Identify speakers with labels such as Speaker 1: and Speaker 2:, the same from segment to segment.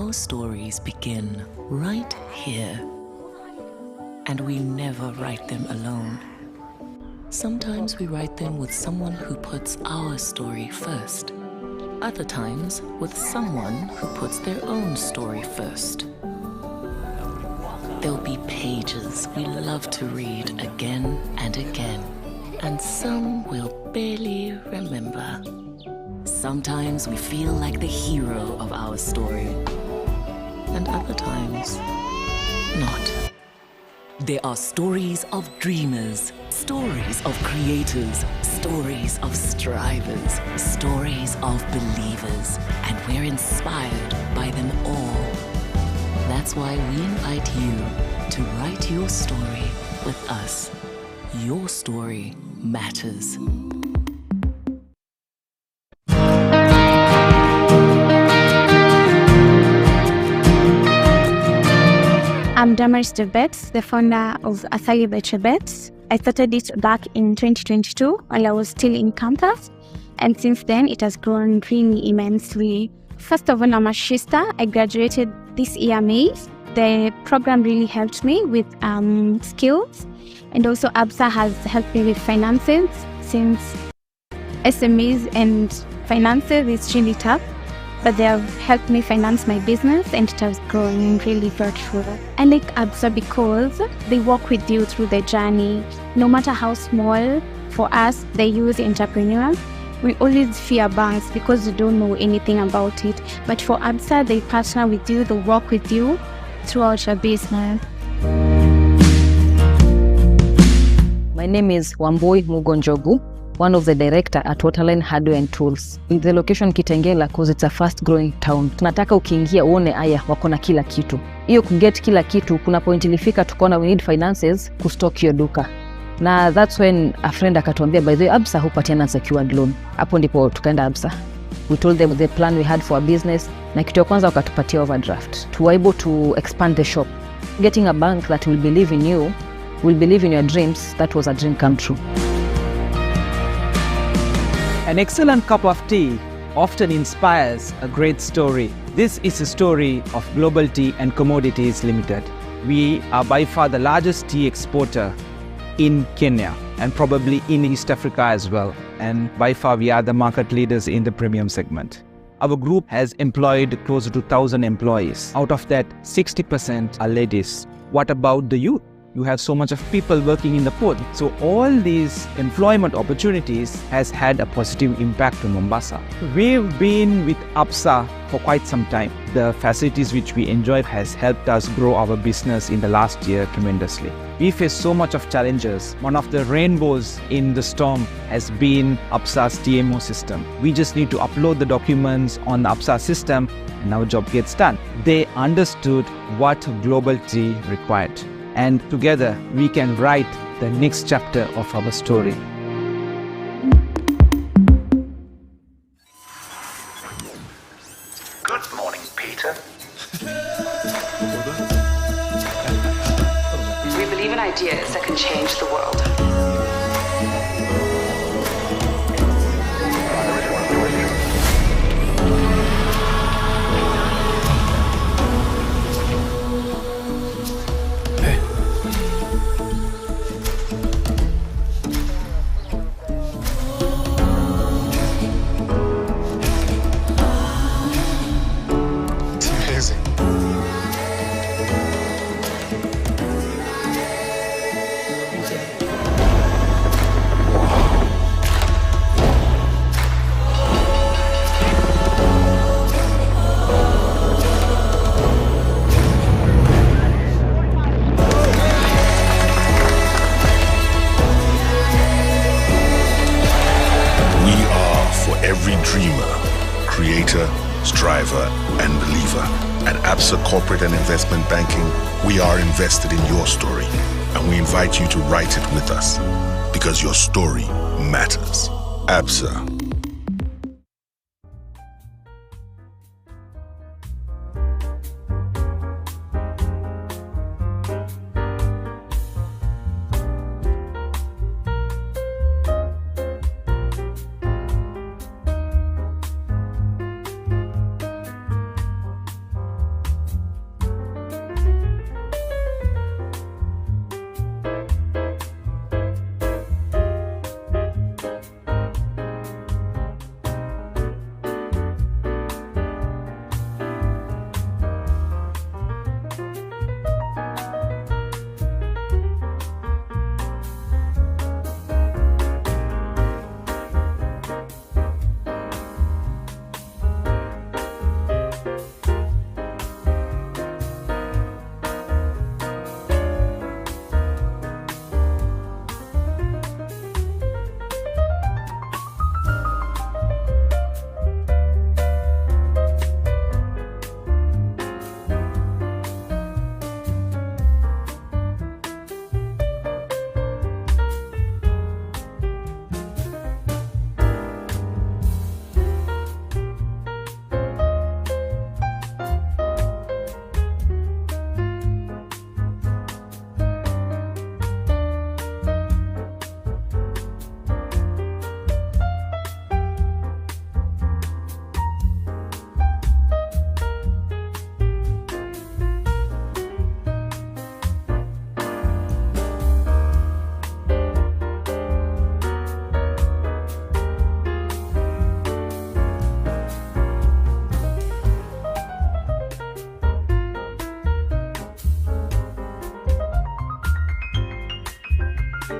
Speaker 1: Our stories begin right here, and we never write them alone. Sometimes we write them with someone who puts our story first. Other times with someone who puts their own story first. There'll be pages we love to read again and again, and some we'll barely remember. Sometimes we feel like the hero of our story, and other times, not. There are stories of dreamers, stories of creators, stories of strivers, stories of believers, and we're inspired by them all. That's why we invite you to write your story with us. Your story matters.
Speaker 2: I'm Damaris Debets, the founder of Asali Betrebets. I started it back in 2022 while I was still in campus, and since then it has grown really immensely. First of all, I'm a sister. I graduated this year, May. The program really helped me with skills, and also Absa has helped me with finances, since SMEs and finances is really tough. But they have helped me finance my business, and it has grown really virtual. I like Absa because they walk with you through the journey. No matter how small, for us, the youth entrepreneurs, we always fear banks because we don't know anything about it. But for Absa, they partner with you, they walk with you throughout your business.
Speaker 3: My name is Wambui Mugonjogu, one of the director at Waterline Hardware and Tools. In the location Kitengela, because it's a fast growing town. Tunataka ukiingia uone aya wako na kila kitu. Hiyo kuget kila kitu, kuna point ilifika tukaona we need finances kustock hiyo duka. Na that's when a friend akatuambia, by the way, Absa hupatiana unsecured loan. Hapo ndipo tukaenda Absa. We told them the plan we had for our business, na kitu ya kwanza wakatupatia overdraft. To be able to expand the shop. Getting a bank that will believe in you, will believe in your dreams, that was a dream come true.
Speaker 4: An excellent cup of tea often inspires a great story. This is a story of Global Tea and Commodities Limited. We are by far the largest tea exporter in Kenya and probably in East Africa as well. And by far we are the market leaders in the premium segment. Our group has employed close to 1,000 employees. Out of that, 60% are ladies. What about the youth? You have so much of people working in the port. So all these employment opportunities has had a positive impact on Mombasa. We've been with Absa for quite some time. The facilities which we enjoy has helped us grow our business in the last year tremendously. We face so much of challenges. One of the rainbows in the storm has been Absa's TMO system. We just need to upload the documents on the Absa system and our job gets done. They understood what Global Tea required. And together we can write the next chapter of our story.
Speaker 5: Good morning, Peter.
Speaker 6: We believe in ideas that can change the world.
Speaker 5: Creator, striver, and believer. At Absa Corporate and Investment Banking, we are invested in your story, and we invite you to write it with us, because your story matters. Absa.
Speaker 7: As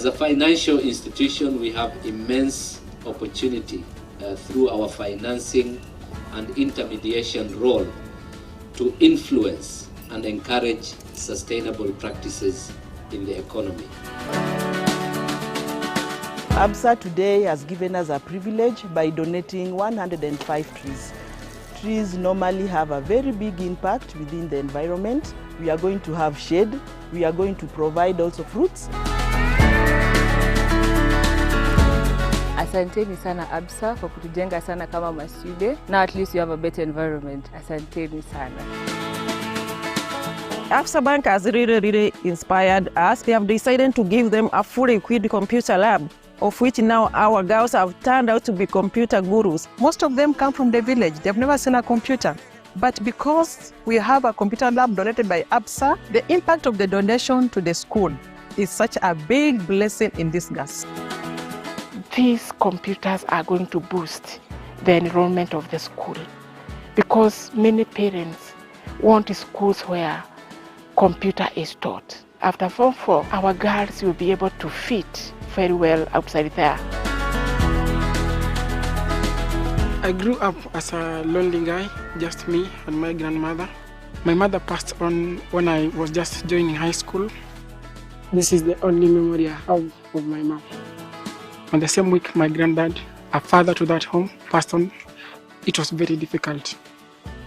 Speaker 7: a financial institution, we have immense opportunity through our financing and intermediation role to influence and encourage sustainable practices in the economy.
Speaker 8: Absa today has given us a privilege by donating 105 trees. Trees normally have a very big impact within the environment. We are going to have shade. We are going to provide also fruits.
Speaker 9: Asanteni sana Absa kwa kutujenga sana kama mashule. Now at least you have a better environment. Asanteni sana.
Speaker 10: Absa Bank has really inspired us. They have decided to give them a fully equipped computer lab, of which now our girls have turned out to be computer gurus.
Speaker 11: Most of them come from the village. They've never seen a computer. But because we have a computer lab donated by Absa, the impact of the donation to the school is such a big blessing in disguise.
Speaker 12: These computers are going to boost the enrollment of the school because many parents want schools where computer is taught. After Form 4, our girls will be able to fit very well outside there.
Speaker 13: I grew up as a lonely guy, just me and my grandmother. My mother passed on when I was just joining high school. This is the only memory I have of my mom. On the same week, my granddad, a father to that home, passed on. It was very difficult.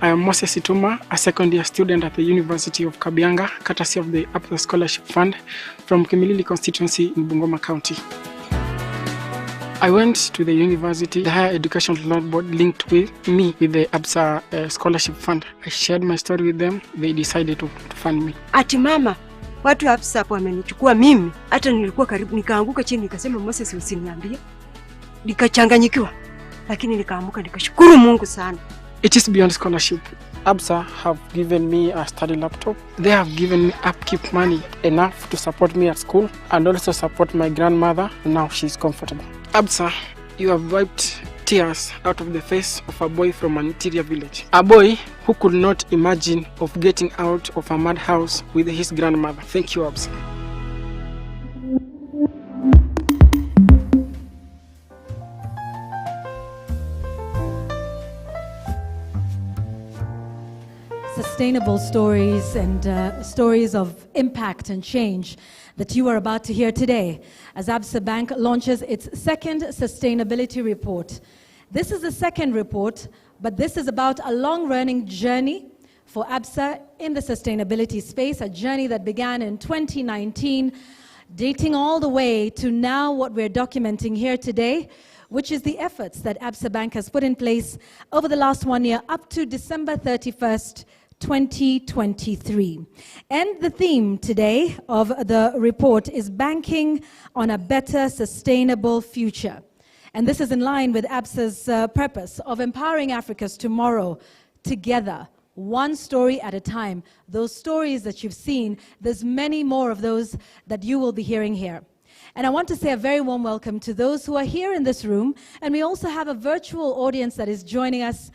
Speaker 13: I am Moses Ituma, a second-year student at the University of Kabianga, courtesy of the Absa Scholarship Fund from Kimilili constituency in Bungoma County. I went to the university. The Higher Education Loan Board linked with me with the Absa Scholarship Fund. I shared my story with them. They decided to fund me.
Speaker 14: Ati mama, watu Absa hapo wamenichukua mimi. Hata nilikuwa karibu nikaanguka chini nikasema Moses usiniambie. Nikachanganyikiwa. Lakini nikaamuka nikashukuru Mungu sana.
Speaker 13: It is beyond scholarship. Absa have given me a study laptop. They have given me upkeep money enough to support me at school and also support my grandmother. Now she's comfortable. Absa, you have wiped tears out of the face of a boy from an interior village. A boy who could not imagine of getting out of a madhouse with his grandmother. Thank you, Absa.
Speaker 15: Sustainable stories and stories of impact and change that you are about to hear today as Absa Bank launches its second sustainability report. This is the second report, but this is about a long-running journey for Absa in the sustainability space, a journey that began in 2019, dating all the way to now what we're documenting here today, which is the efforts that Absa Bank has put in place over the last 1 year up to December 31st, 2023. And the theme today of the report is banking on a better sustainable future. And this is in line with Absa's purpose of empowering Africa's tomorrow together, one story at a time. Those stories that you've seen, there's many more of those that you will be hearing here. And I want to say a very warm welcome to those who are here in this room. And we also have a virtual audience that is joining us.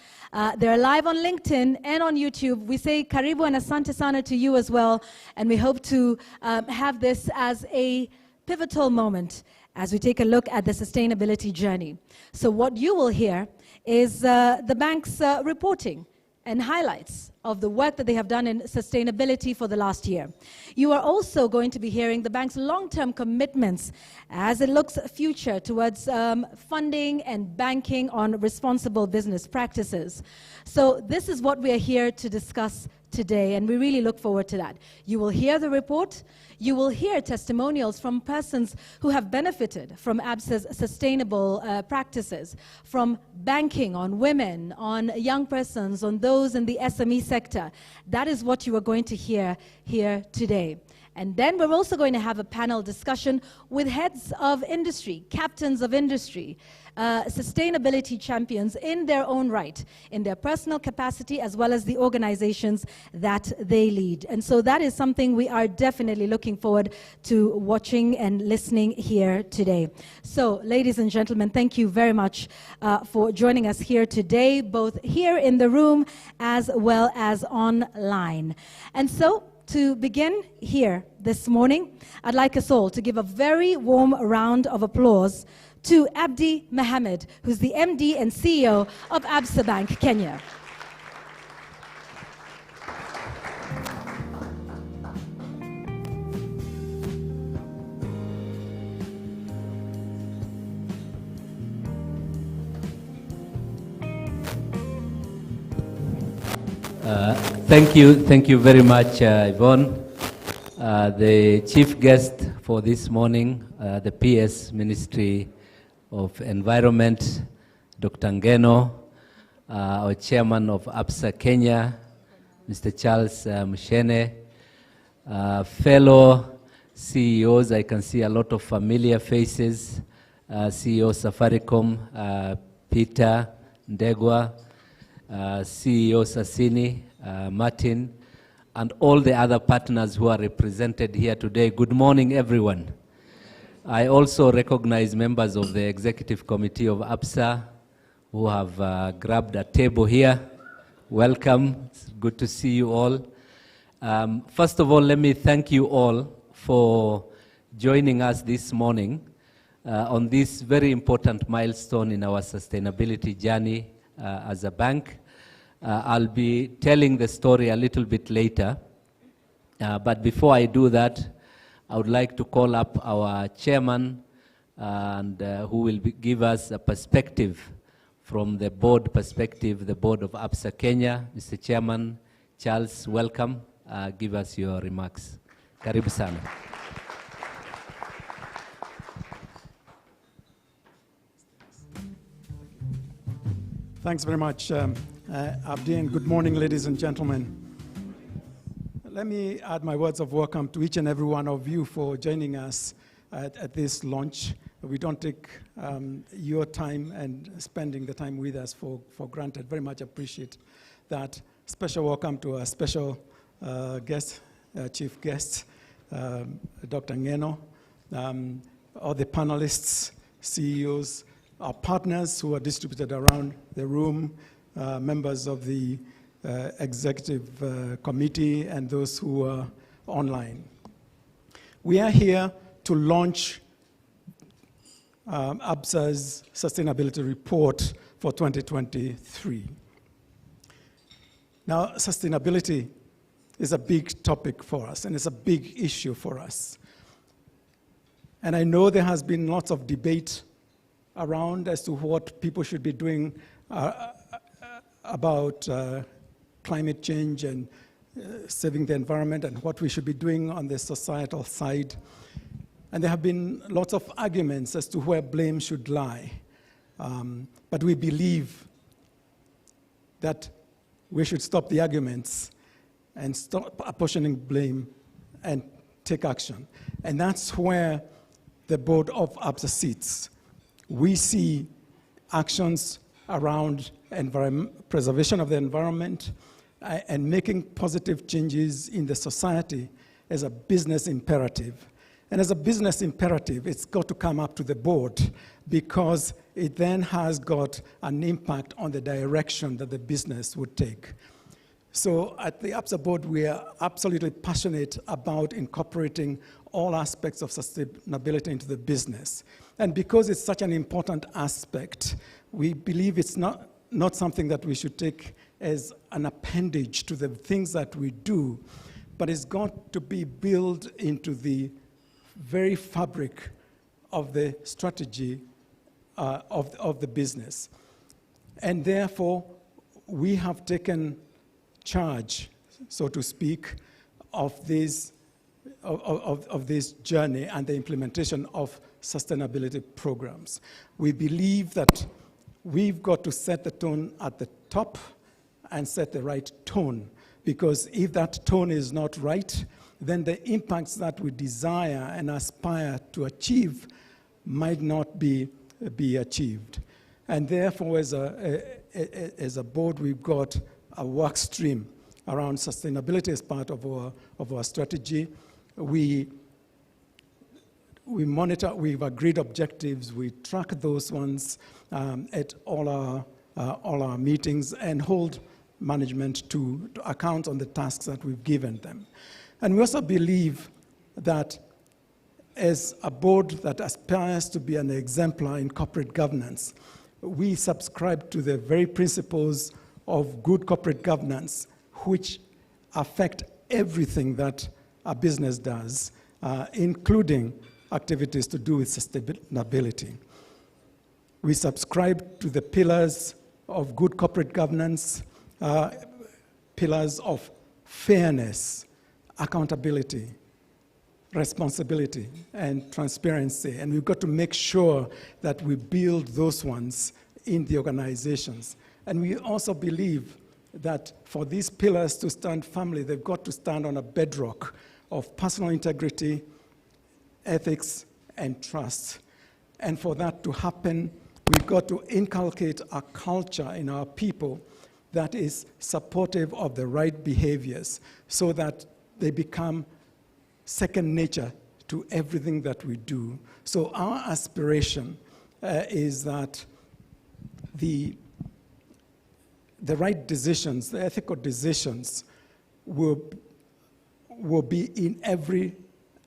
Speaker 15: They're live on LinkedIn and on YouTube. We say karibu and asante sana to you as well. And we hope to have this as a pivotal moment as we take a look at the sustainability journey. So what you will hear is the bank's reporting and highlights of the work that they have done in sustainability for the last year. You are also going to be hearing the bank's long-term commitments as it looks future towards funding and banking on responsible business practices. So this is what we are here to discuss today, and we really look forward to that. You will hear the report. You will hear testimonials from persons who have benefited from Absa's sustainable practices, from banking on women, on young persons, on those in the SME sector. That is what you are going to hear here today. And then we're also going to have a panel discussion with heads of industry, captains of industry, sustainability champions in their own right, in their personal capacity, as well as the organizations that they lead. And so that is something we are definitely looking forward to watching and listening here today. So, ladies and gentlemen, thank you very much for joining us here today, both here in the room as well as online. And so, to begin here this morning, I'd like us all to give a very warm round of applause to Abdi Mohammed, who's the MD and CEO of Absa Bank, Kenya.
Speaker 7: Thank you very much, Yvonne. The chief guest for this morning, the PS Ministry of Environment, Dr. Ngeno, our chairman of Absa Kenya, Mr. Charles Mushene, fellow CEOs, I can see a lot of familiar faces, CEO Safaricom, Peter Ndegwa, CEO Sassini, Martin, and all the other partners who are represented here today. Good morning, everyone. I also recognize members of the Executive Committee of Absa who have grabbed a table here. Welcome. It's good to see you all. First of all, let me thank you all for joining us this morning on this very important milestone in our sustainability journey as a bank. I'll be telling the story a little bit later, but before I do that, I would like to call up our chairman and who will give us a perspective from the board perspective, the board of Absa Kenya. Mr. Chairman Charles, welcome. Give us your remarks. Karibu sana.
Speaker 16: Thanks very much, Abdi, and good morning, ladies and gentlemen. Let me add my words of welcome to each and every one of you for joining us at this launch. We don't take your time and spending the time with us for granted. Very much appreciate that. Special welcome to our special guest, chief guest, Dr. Ngeno, all the panelists, CEOs, our partners who are distributed around the room, members of the executive committee, and those who are online. We are here to launch Absa's sustainability report for 2023. Now, sustainability is a big topic for us, and it's a big issue for us. And I know there has been lots of debate around as to what people should be doing about climate change and saving the environment, and what we should be doing on the societal side. And there have been lots of arguments as to where blame should lie. But we believe that we should stop the arguments and stop apportioning blame and take action. And that's where the board of Absa sits. We see actions around preservation of the environment and making positive changes in the society as a business imperative. And as a business imperative, it's got to come up to the board because it then has got an impact on the direction that the business would take. So at the Absa board, we are absolutely passionate about incorporating all aspects of sustainability into the business. And because it's such an important aspect, we believe it's not something that we should take as an appendage to the things that we do, but it's got to be built into the very fabric of the strategy of the business. And therefore, we have taken charge, so to speak, of this journey and the implementation of sustainability programs. We believe that we've got to set the tone at the top and set the right tone, because if that tone is not right, then the impacts that we desire and aspire to achieve might not be achieved. And therefore, as a board, we've got a work stream around sustainability as part of our strategy. We monitor, we've agreed objectives, we track those ones at all our meetings and hold management to account on the tasks that we've given them. And we also believe that as a board that aspires to be an exemplar in corporate governance, we subscribe to the very principles of good corporate governance, which affect everything that a business does, including activities to do with sustainability. We subscribe to the pillars of good corporate governance, pillars of fairness, accountability, responsibility, and transparency. And we've got to make sure that we build those ones in the organizations. And we also believe that for these pillars to stand firmly, they've got to stand on a bedrock of personal integrity, ethics, and trust. And for that to happen, we've got to inculcate a culture in our people that is supportive of the right behaviors so that they become second nature to everything that we do. So our aspiration is that the right decisions, the ethical decisions, will be in every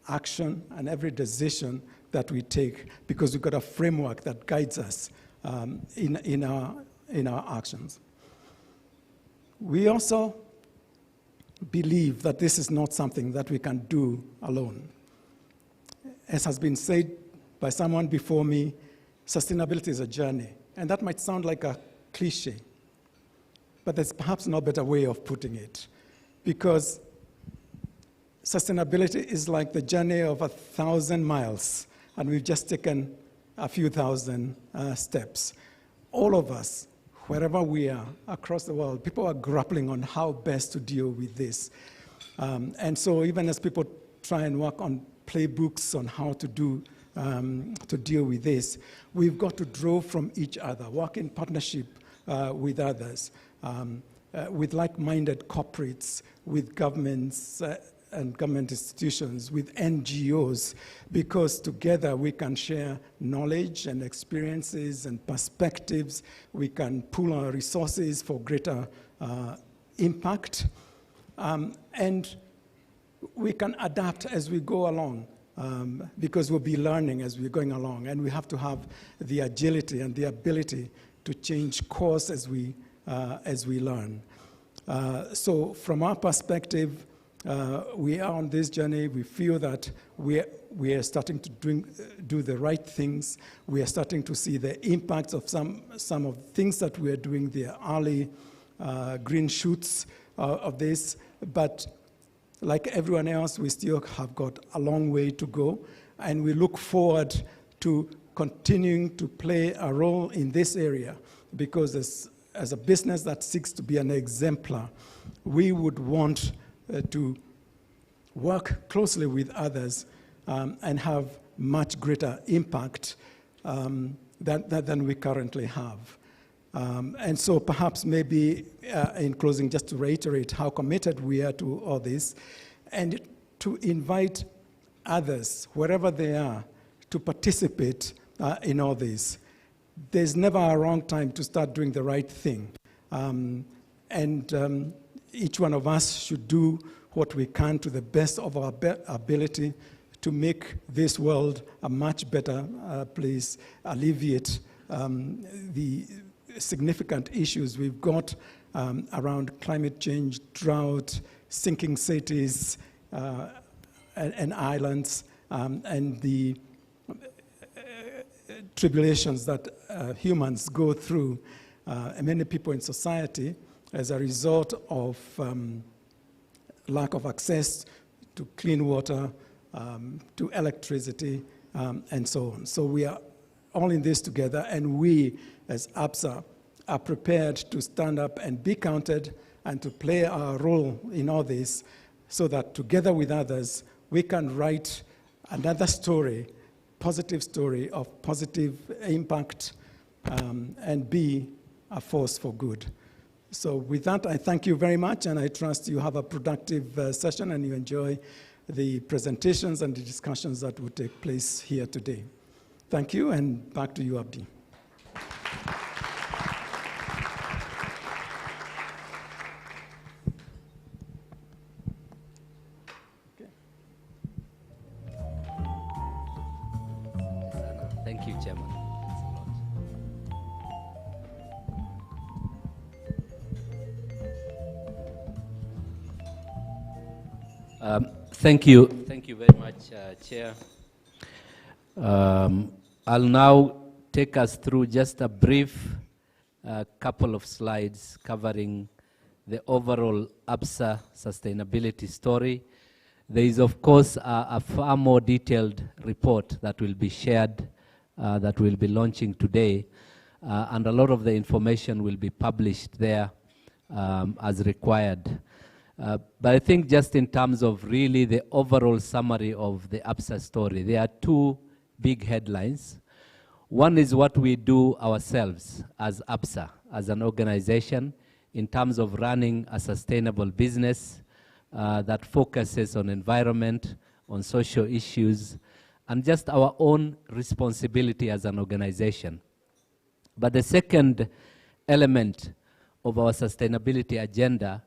Speaker 16: action and every decision that we take, because we've got a framework that guides us in our actions. We also believe that this is not something that we can do alone. As has been said by someone before me, sustainability is a journey. And that might sound like a cliche, but there's perhaps no better way of putting it, because sustainability is like the journey of 1,000 miles, and we've just taken a few thousand steps. All of us, wherever we are across the world, people are grappling on how best to deal with this. And so even as people try and work on playbooks on how to deal with this, we've got to draw from each other, work in partnership with others, with like-minded corporates, with governments and government institutions, with NGOs, because together we can share knowledge and experiences and perspectives. We can pool our resources for greater impact, and we can adapt as we go along, because we'll be learning as we're going along, and we have to have the agility and the ability to change course as we learn. So from our perspective, we are on this journey. We feel that we are starting to do the right things. We are starting to see the impacts of some of the things that we are doing, the early green shoots of this. But like everyone else, we still have got a long way to go. And we look forward to continuing to play a role in this area, because as a business that seeks to be an exemplar, we would want to work closely with others and have much greater impact than we currently have. And so perhaps maybe in closing, just to reiterate how committed we are to all this, and to invite others, wherever they are, to participate in all this. There's never a wrong time to start doing the right thing. Each one of us should do what we can to the best of our ability to make this world a much better place, alleviate the significant issues we've got around climate change, drought, sinking cities and islands, and the tribulations that humans go through, and many people in society, as a result of lack of access to clean water, to electricity, and so on. So we are all in this together, and we, as Absa, are prepared to stand up and be counted and to play our role in all this, so that together with others, we can write another story, positive story of positive impact, and be a force for good. So with that, I thank you very much, and I trust you have a productive session and you enjoy the presentations and the discussions that will take place here today. Thank you, and back to you, Abdi.
Speaker 7: Thank you, Chairman. Thank you very much, Chair. I'll now take us through just a brief couple of slides covering the overall Absa sustainability story. There is, of course, a far more detailed report that will be shared, that we'll be launching today, and a lot of the information will be published there as required. But I think just in terms of really the overall summary of the Absa story, there are two big headlines. One is what we do ourselves as Absa, as an organization, in terms of running a sustainable business that focuses on environment, on social issues, and just our own responsibility as an organization. But the second element of our sustainability agenda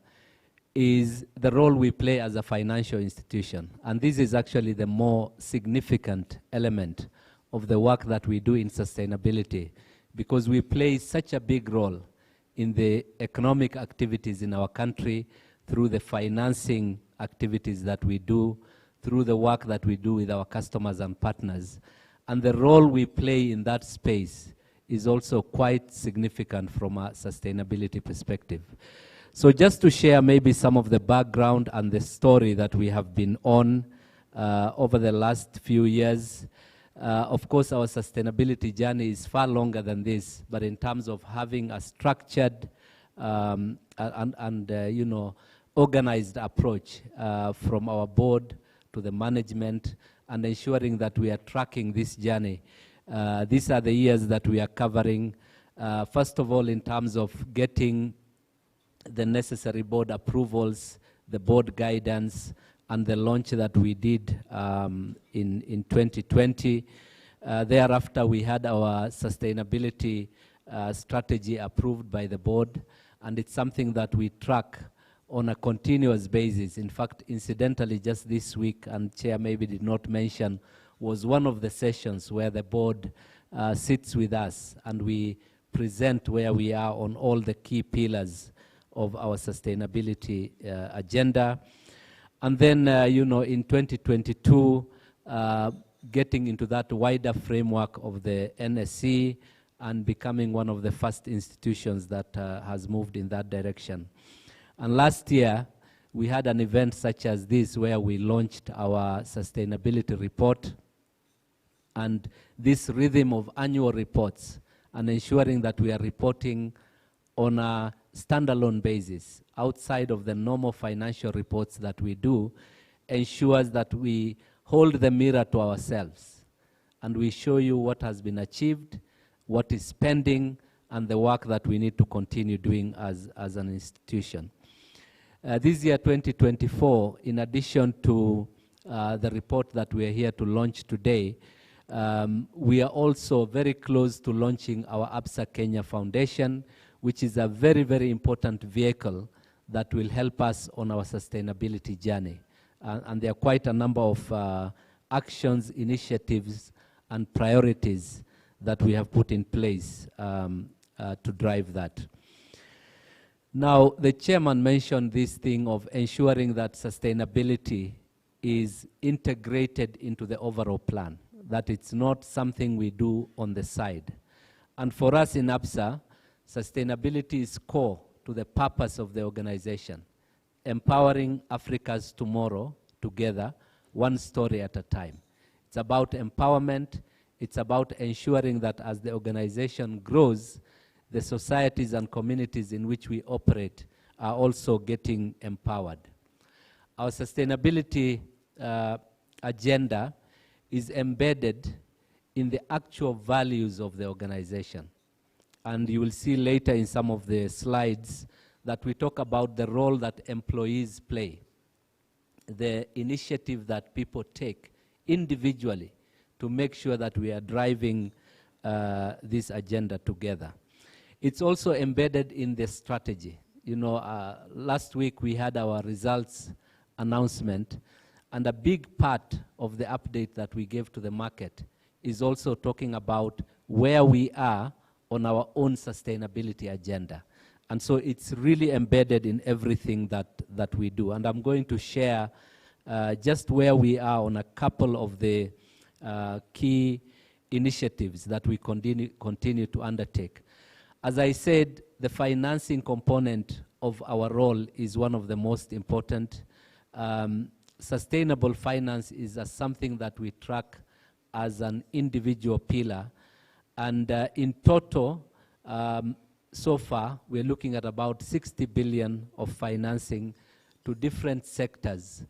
Speaker 7: is the role we play as a financial institution. And this is actually the more significant element of the work that we do in sustainability, because we play such a big role in the economic activities in our country, through the financing activities that we do, through the work that we do with our customers and partners. And the role we play in that space is also quite significant from a sustainability perspective. So just to share maybe some of the background and the story that we have been on over the last few years. Of course, our sustainability journey is far longer than this, but in terms of having a structured you know, organized approach from our board to the management, and ensuring that we are tracking this journey. These are the years that we are covering. First of all, in terms of getting the necessary board approvals, the board guidance, and the launch that we did in 2020. Thereafter, we had our sustainability strategy approved by the board, and it's something that we track on a continuous basis. In fact, incidentally, just this week, and Chair maybe did not mention, was one of the sessions where the board sits with us and we present where we are on all the key pillars of our sustainability agenda. And then, you know, in 2022, getting into that wider framework of the NSC and becoming one of the first institutions that has moved in that direction. And last year, we had an event such as this where we launched our sustainability report, and this rhythm of annual reports and ensuring that we are reporting on a standalone basis outside of the normal financial reports that we do ensures that we hold the mirror to ourselves and we show you what has been achieved, what is pending, and the work that we need to continue doing as an institution. This year, 2024, in addition to the report that we are here to launch today, we are also very close to launching our Absa Kenya Foundation, which is a very, very important vehicle that will help us on our sustainability journey. And there are quite a number of actions, initiatives, and priorities that we have put in place to drive that. Now, the chairman mentioned this thing of ensuring that sustainability is integrated into the overall plan, that it's not something we do on the side. And for us in Absa, sustainability is core to the purpose of the organization, empowering Africa's tomorrow together, one story at a time. It's about empowerment. It's about ensuring that as the organization grows, the societies and communities in which we operate are also getting empowered. our sustainability agenda is embedded in the actual values of the organization. And you will see later in some of the slides that we talk about the role that employees play, the initiative that people take individually to make sure that we are driving this agenda together. It's also embedded in the strategy. You know, last week we had our results announcement, and a big part of the update that we gave to the market is also talking about where we are on our own sustainability agenda. And so it's really embedded in everything that we do. And I'm going to share just where we are on a couple of the key initiatives that we continue to undertake. As I said, the financing component of our role is one of the most important. Sustainable finance is something that we track as an individual pillar. And in total, so far, we're looking at about 60 billion of financing to different sectors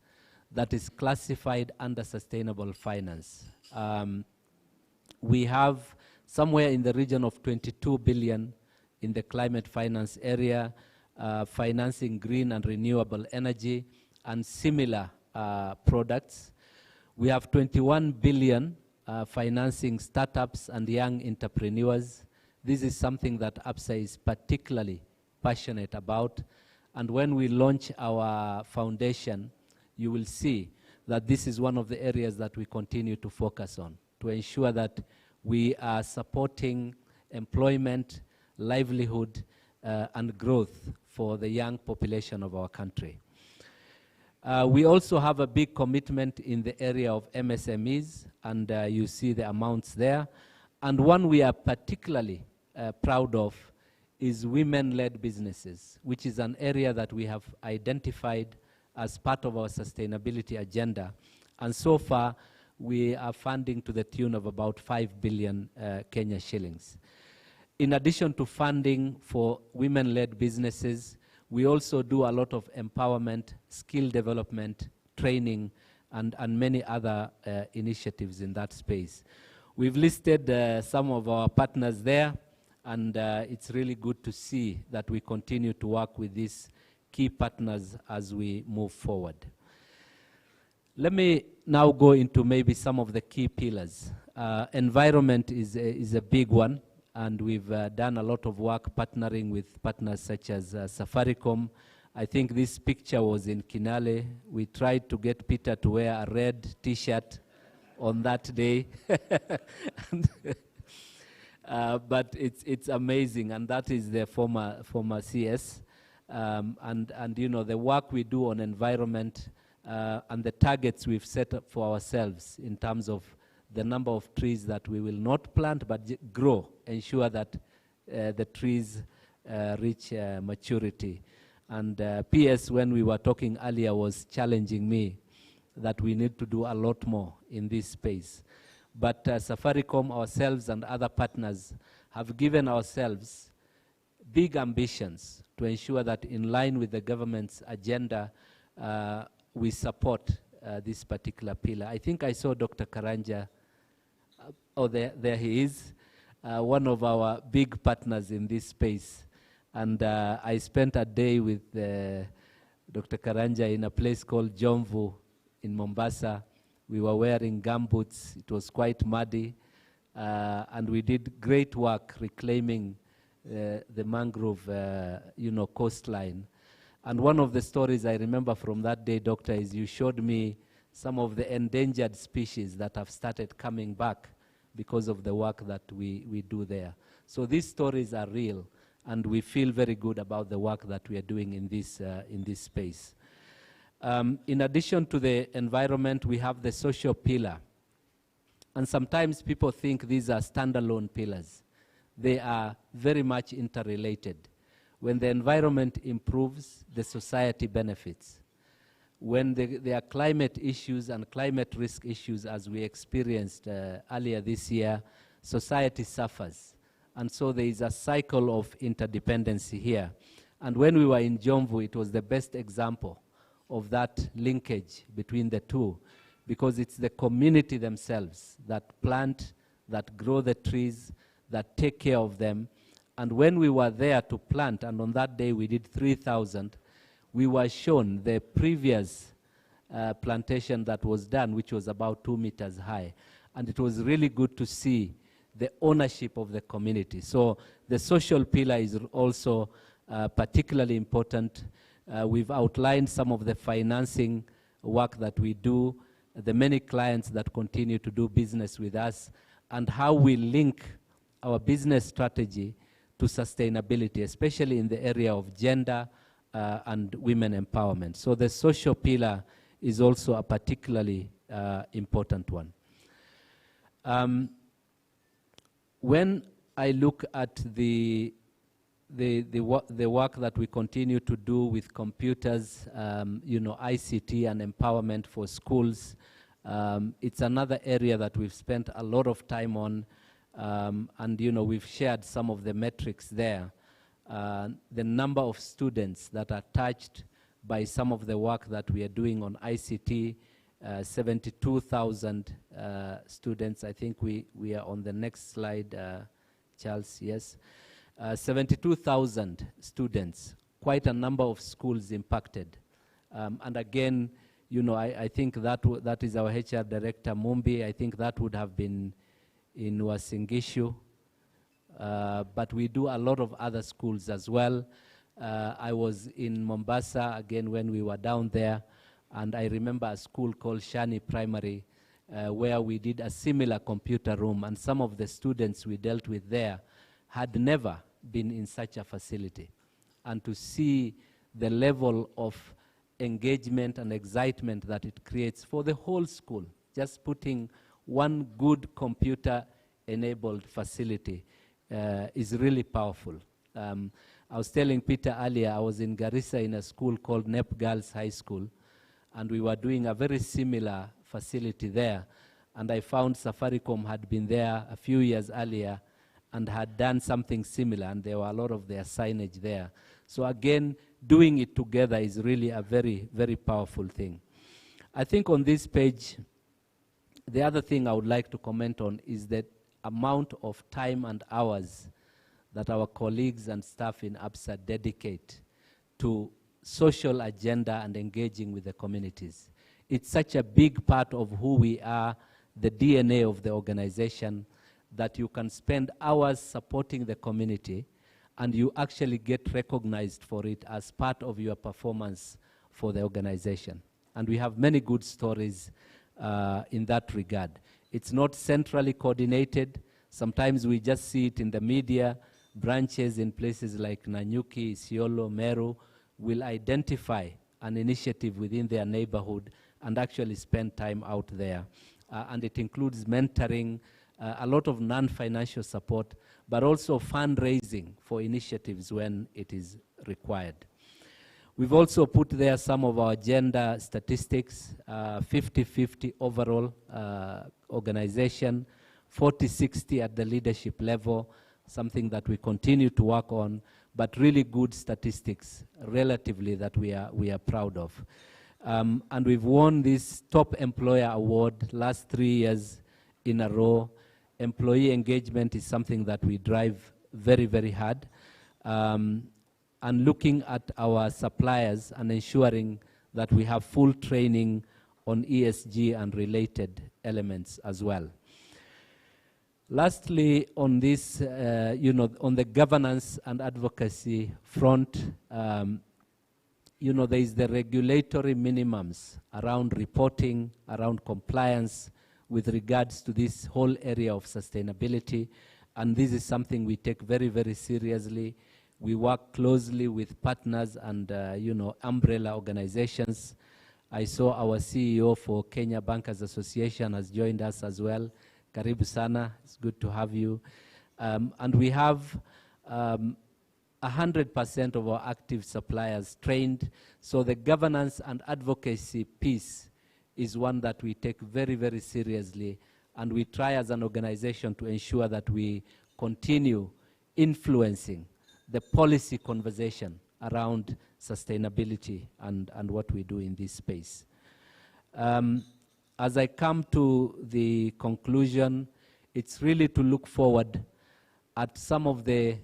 Speaker 7: that is classified under sustainable finance. We have somewhere in the region of 22 billion in the climate finance area, financing green and renewable energy and similar products. We have 21 billion financing startups and young entrepreneurs. This is something that Absa is particularly passionate about. And when we launch our foundation, you will see that this is one of the areas that we continue to focus on, to ensure that we are supporting employment, livelihood, and growth for the young population of our country. We also have a big commitment in the area of MSMEs, and you see the amounts there. And one we are particularly proud of is women-led businesses, which is an area that we have identified as part of our sustainability agenda. And so far, we are funding to the tune of about 5 billion Kenya shillings. In addition to funding for women-led businesses, we also do a lot of empowerment, skill development, training, and many other initiatives in that space. We've listed some of our partners there, and it's really good to see that we continue to work with these key partners as we move forward. Let me now go into maybe some of the key pillars. Environment is a big one, and we've done a lot of work partnering with partners such as Safaricom. I think this picture was in Kinale. We tried to get Peter to wear a red T-shirt on that day. But it's amazing, and that is the former CS. And you know, the work we do on environment and the targets we've set up for ourselves in terms of the number of trees that we will not plant but grow, ensure that the trees reach maturity. And PS, when we were talking earlier, was challenging me that we need to do a lot more in this space. But Safaricom, ourselves, and other partners have given ourselves big ambitions to ensure that in line with the government's agenda, we support this particular pillar. I think I saw Dr. Karanja. Oh, there he is, one of our big partners in this space. And I spent a day with Dr. Karanja in a place called Jomvu in Mombasa. We were wearing gumboots. It was quite muddy. And we did great work reclaiming the mangrove coastline. And one of the stories I remember from that day, Doctor, is you showed me some of the endangered species that have started coming back because of the work that we do there. So these stories are real, and we feel very good about the work that we are doing in this space. In addition to the environment, we have the social pillar. And sometimes people think these are standalone pillars. They are very much interrelated. When the environment improves, the society benefits. When there are climate issues and climate risk issues, as we experienced earlier this year, society suffers. And so there is a cycle of interdependency here. And when we were in Jomvu, it was the best example of that linkage between the two, because it's the community themselves that plant, that grow the trees, that take care of them. And when we were there to plant, and on that day we did 3,000, we were shown the previous plantation that was done, which was about 2 meters high. And it was really good to see the ownership of the community. So the social pillar is also particularly important. We've outlined some of the financing work that we do, the many clients that continue to do business with us, and how we link our business strategy to sustainability, especially in the area of gender and women empowerment. So the social pillar is also a particularly important one. When I look at the work that we continue to do with computers, ICT and empowerment for schools, it's another area that we've spent a lot of time on, and we've shared some of the metrics there. The number of students that are touched by some of the work that we are doing on ICT, 72,000 students. I think we are on the next slide, Charles, yes. 72,000 students, quite a number of schools impacted. And again, I think that is our HR director, Mumbi. I think that would have been in Wasingishu. But we do a lot of other schools as well. I was in Mombasa, again, when we were down there, and I remember a school called Shani Primary, where we did a similar computer room, and some of the students we dealt with there had never been in such a facility. And to see the level of engagement and excitement that it creates for the whole school, just putting one good computer-enabled facility is really powerful. I was telling Peter earlier, I was in Garissa in a school called Nep Girls High School, and we were doing a very similar facility there. And I found Safaricom had been there a few years earlier and had done something similar, and there were a lot of their signage there. So again, doing it together is really a very, very powerful thing. I think on this page, the other thing I would like to comment on is the amount of time and hours that our colleagues and staff in Absa dedicate to social agenda and engaging with the communities. It's such a big part of who we are, the DNA of the organization, that you can spend hours supporting the community and you actually get recognized for it as part of your performance for the organization. And we have many good stories in that regard. It's not centrally coordinated. Sometimes we just see it in the media. Branches in places like Nanyuki, Isiolo, Meru will identify an initiative within their neighborhood and actually spend time out there. And it includes mentoring, a lot of non-financial support, but also fundraising for initiatives when it is required. We've also put there some of our gender statistics, 50-50 overall organization, 40-60 at the leadership level, something that we continue to work on, but really good statistics relatively that we are proud of. And we've won this Top Employer Award last 3 years in a row. Employee engagement is something that we drive very, very hard. And looking at our suppliers and ensuring that we have full training on ESG and related elements as well. Lastly, on this, on the governance and advocacy front, there is the regulatory minimums around reporting, around compliance with regards to this whole area of sustainability. And this is something we take very, very seriously. We work closely with partners and, umbrella organizations. I saw our CEO for Kenya Bankers Association has joined us as well. Karibu sana, it's good to have you. And we have 100% of our active suppliers trained. So the governance and advocacy piece is one that we take very, very seriously. And we try as an organization to ensure that we continue influencing the policy conversation around sustainability and what we do in this space. As I come to the conclusion, it's really to look forward at some of the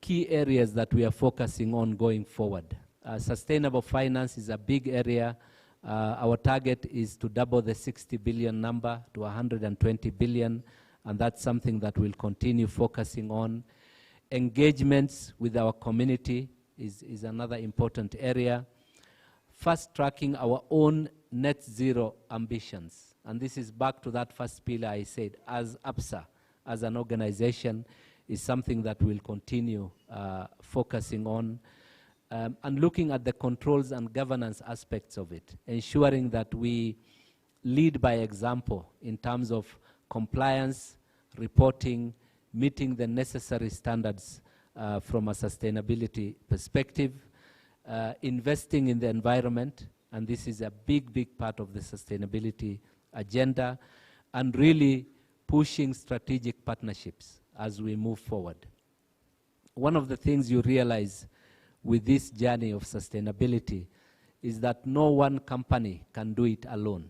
Speaker 7: key areas that we are focusing on going forward. Sustainable finance is a big area. Our target is to double the 60 billion number to 120 billion, and that's something that we'll continue focusing on. Engagements with our community is another important area. Fast-tracking our own net zero ambitions. And this is back to that first pillar I said, as Absa, as an organization, is something that we'll continue focusing on. And looking at the controls and governance aspects of it, ensuring that we lead by example in terms of compliance, reporting, meeting the necessary standards from a sustainability perspective, investing in the environment, and this is a big, big part of the sustainability agenda, and really pushing strategic partnerships as we move forward. One of the things you realize with this journey of sustainability is that no one company can do it alone.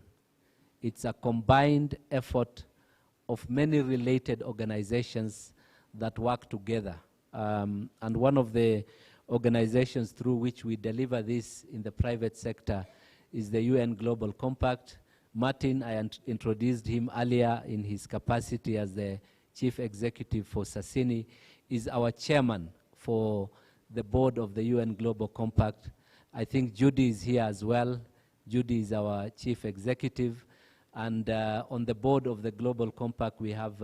Speaker 7: It's a combined effort of many related organizations that work together. And one of the organizations through which we deliver this in the private sector is the UN Global Compact. Martin, I introduced him earlier in his capacity as the Chief Executive for Sassini, is our chairman for the board of the UN Global Compact. I think Judy is here as well. Judy is our Chief Executive. And on the board of the Global Compact, we have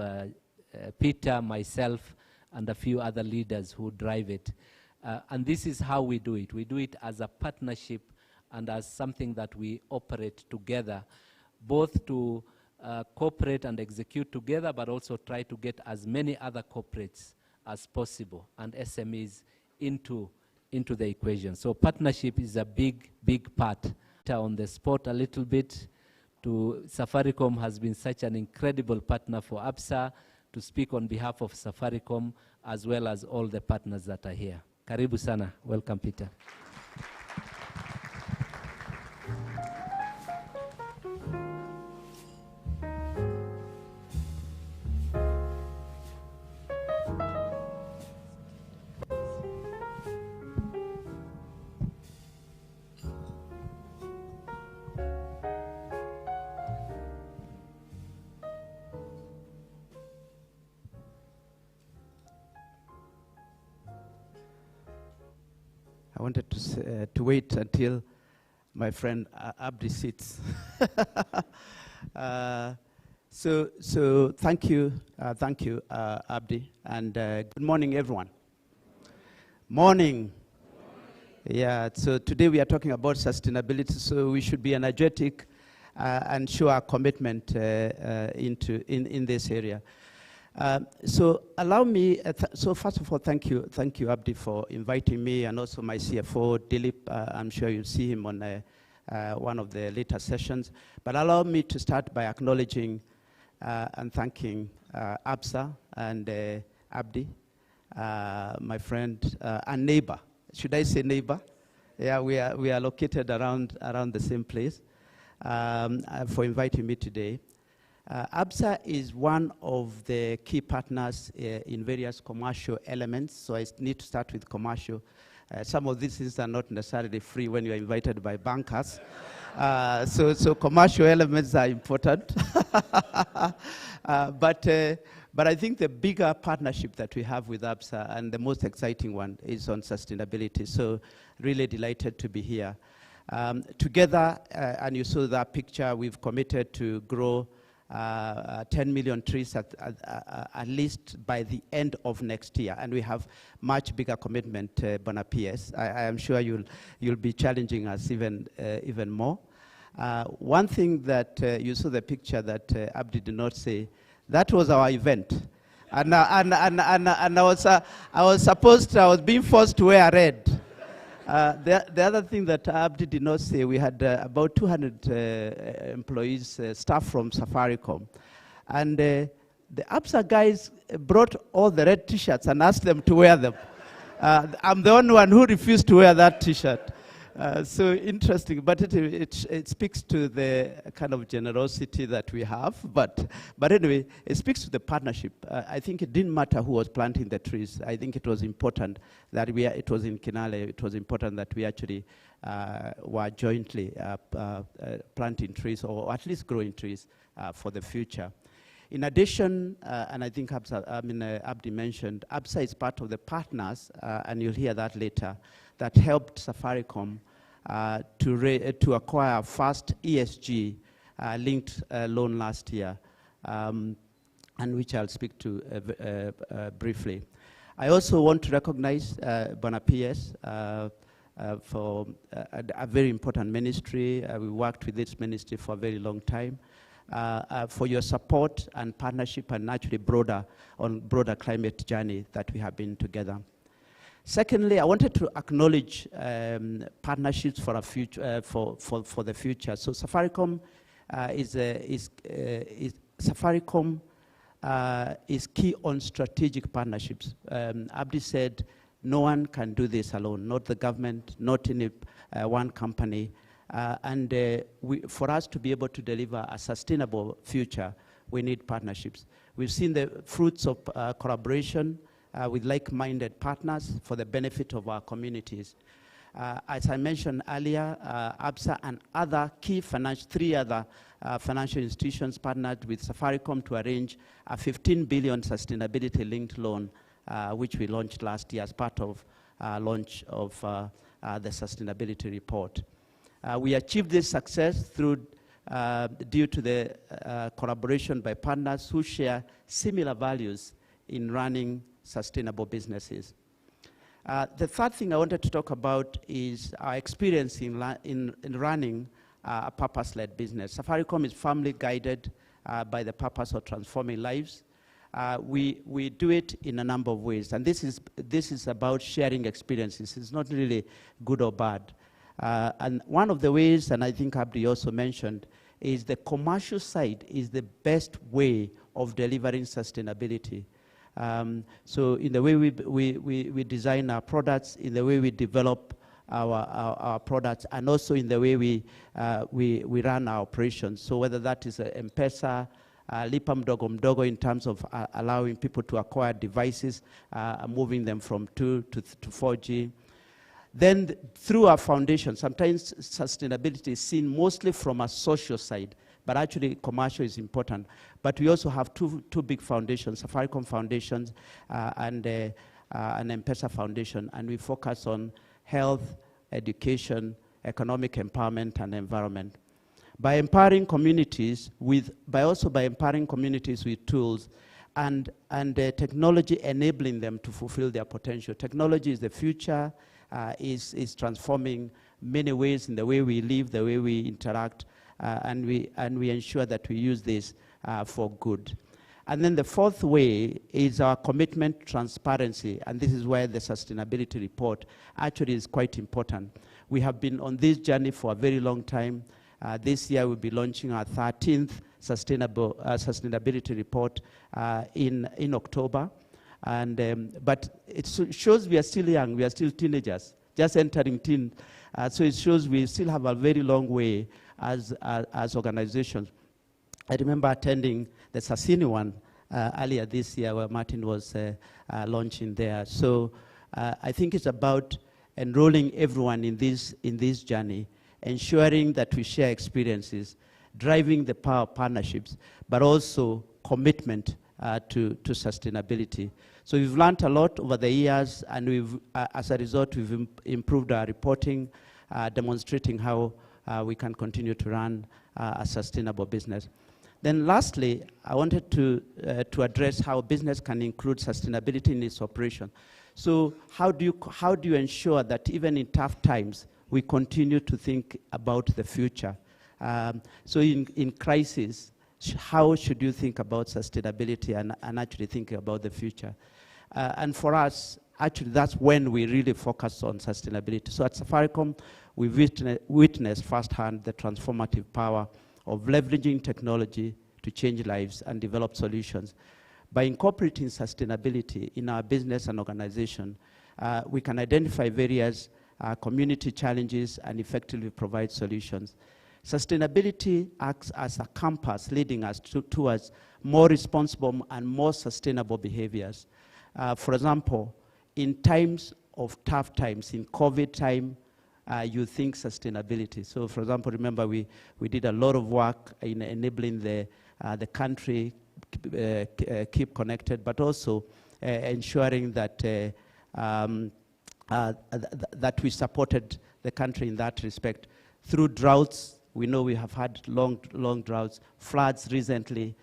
Speaker 7: Peter, myself, and a few other leaders who drive it. And this is how we do it. We do it as a partnership and as something that we operate together, both to cooperate and execute together, but also try to get as many other corporates as possible and SMEs into the equation. So partnership is a big, big part. On the spot a little bit, Safaricom has been such an incredible partner for Absa, to speak on behalf of Safaricom as well as all the partners that are here. Karibu sana. Welcome, Peter.
Speaker 17: I wanted to wait until my friend Abdi sits. So thank you, Abdi, and good morning, everyone. Morning. Yeah, so today we are talking about sustainability, so we should be energetic and show our commitment in this area. So allow me, so first of all, thank you, Abdi, for inviting me, and also my CFO, Dilip. I'm sure you'll see him on one of the later sessions. But allow me to start by acknowledging and thanking Absa and Abdi, my friend and neighbor. Should I say neighbor? Yeah, we are located around the same place, for inviting me today. Absa is one of the key partners in various commercial elements, so I need to start with commercial. Some of these things are not necessarily free when you're invited by bankers. So commercial elements are important. But I think the bigger partnership that we have with Absa, and the most exciting one, is on sustainability. So really delighted to be here. Together, and you saw that picture, we've committed to grow 10 million trees at least by the end of next year, and we have much bigger commitment, Bona PS. I am sure you'll be challenging us even more. One thing that you saw the picture that Abdi did not say, that was our event, and I was being forced to wear red. The other thing that Abdi did not say, we had about 200 employees, staff from Safaricom. And the Absa guys brought all the red T-shirts and asked them to wear them. I'm the only one who refused to wear that T-shirt. So interesting, but it speaks to the kind of generosity that we have. But anyway, it speaks to the partnership. I think it didn't matter who was planting the trees. I think it was important that it was in Kinale, it was important that we actually were jointly planting trees, or at least growing trees for the future. In addition, and I think Abdi mentioned, Absa is part of the partners, and you'll hear that later, that helped Safaricom to acquire first ESG linked loan last year, and which I'll speak to briefly. I also want to recognize Bona PS for a very important ministry. We worked with this ministry for a very long time. For your support and partnership, and actually broader climate journey that we have been together. Secondly, I wanted to acknowledge partnerships for a future, for the future. So Safaricom is key on strategic partnerships. Abdi said, no one can do this alone, not the government, not any one company. For us to be able to deliver a sustainable future, we need partnerships. We've seen the fruits of collaboration with like-minded partners for the benefit of our communities. As I mentioned earlier, Absa and other key three other financial institutions partnered with Safaricom to arrange a 15 billion sustainability-linked loan, which we launched last year as part of launch of the sustainability report. We achieved this success due to the collaboration by partners who share similar values in running sustainable businesses. The third thing I wanted to talk about is our experience in running a purpose-led business. Safaricom is firmly guided by the purpose of transforming lives. We do it in a number of ways, and this is about sharing experiences. It's not really good or bad. And one of the ways, and I think Abdi also mentioned, is the commercial side is the best way of delivering sustainability. So in the way we design our products, in the way we develop our products, and also in the way we run our operations. So whether that is M-Pesa, Lipa Mdogo Mdogo in terms of allowing people to acquire devices, moving them from 2 to 4G. Then through our foundation, sometimes sustainability is seen mostly from a social side, but actually commercial is important. But we also have two big foundations, Safaricom Foundations and an M-Pesa Foundation, and we focus on health, education, economic empowerment, and environment. By empowering communities by empowering communities with tools and technology enabling them to fulfill their potential. Technology is the future, is transforming many ways in the way we live, the way we interact, and we ensure that we use this for good. And then the fourth way is our commitment to transparency, and this is where the sustainability report actually is quite important. We have been on this journey for a very long time. This year we'll be launching our 13th sustainability report in October. But it shows we are still young, we are still teenagers, just entering teen. So it shows we still have a very long way as organizations. I remember attending the Sassini one earlier this year where Martin was launching there. So I think it's about enrolling everyone in this journey, ensuring that we share experiences, driving the power of partnerships, but also commitment to sustainability. So we've learned a lot over the years, and as a result, we've improved our reporting, demonstrating how we can continue to run a sustainable business. Then lastly, I wanted to address how business can include sustainability in its operation. So how do you ensure that even in tough times, we continue to think about the future? So in crisis, how should you think about sustainability and actually think about the future? And for us, actually, that's when we really focus on sustainability. So at Safaricom, we've witnessed firsthand the transformative power of leveraging technology to change lives and develop solutions. By incorporating sustainability in our business and organization, we can identify various community challenges and effectively provide solutions. Sustainability acts as a compass leading us towards more responsible and more sustainable behaviors. For example, in times of tough times, in COVID time, you think sustainability. So for example, remember we did a lot of work in enabling the country keep connected, but also ensuring that that we supported the country in that respect. Through droughts, we know we have had long droughts, floods recently,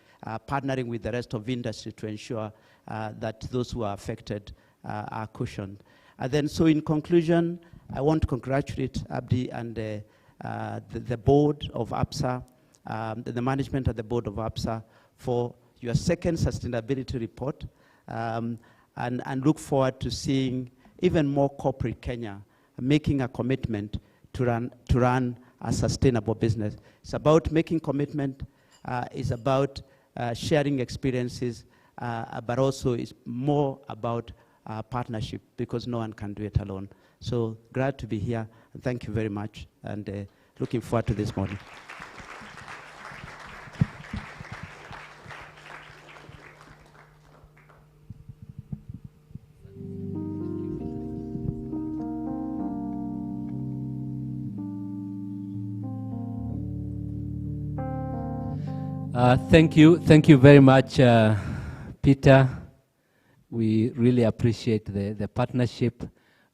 Speaker 17: partnering with the rest of industry to ensure that those who are affected are cushioned. And then, so in conclusion, I want to congratulate Abdi and the board of Absa, the management of the board of Absa for your second sustainability report, and look forward to seeing even more corporate Kenya making a commitment to run a sustainable business. It's about making commitment, it's about sharing experiences, but also it's more about partnership, because no one can do it alone. So glad to be here, and thank you very much, and looking forward to this morning.
Speaker 7: Thank you very much, Peter. We really appreciate the partnership,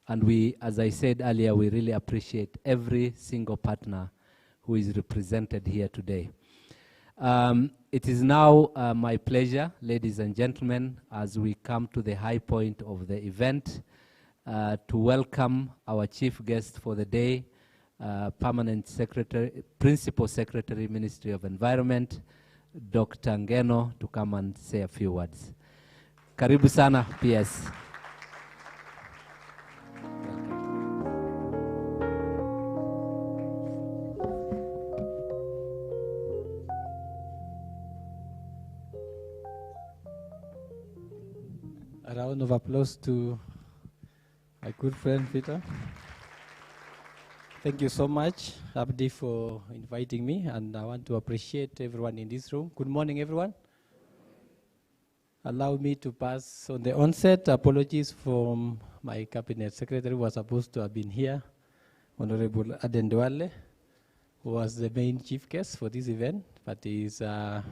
Speaker 7: and we, as I said earlier, we really appreciate every single partner who is represented here today. It is now my pleasure, ladies and gentlemen, as we come to the high point of the event, to welcome our chief guest for the day, Permanent Secretary, Principal Secretary, Ministry of Environment, Dr. Ngeno, to come and say a few words. Karibu sana, PS.
Speaker 18: A round of applause to my good friend Peter. Thank you so much, Abdi, for inviting me, and I want to appreciate everyone in this room. Good morning, everyone. Allow me to pass on the onset apologies from my cabinet secretary who was supposed to have been here, Honorable Aden Duale, who was the main chief guest for this event, but he is to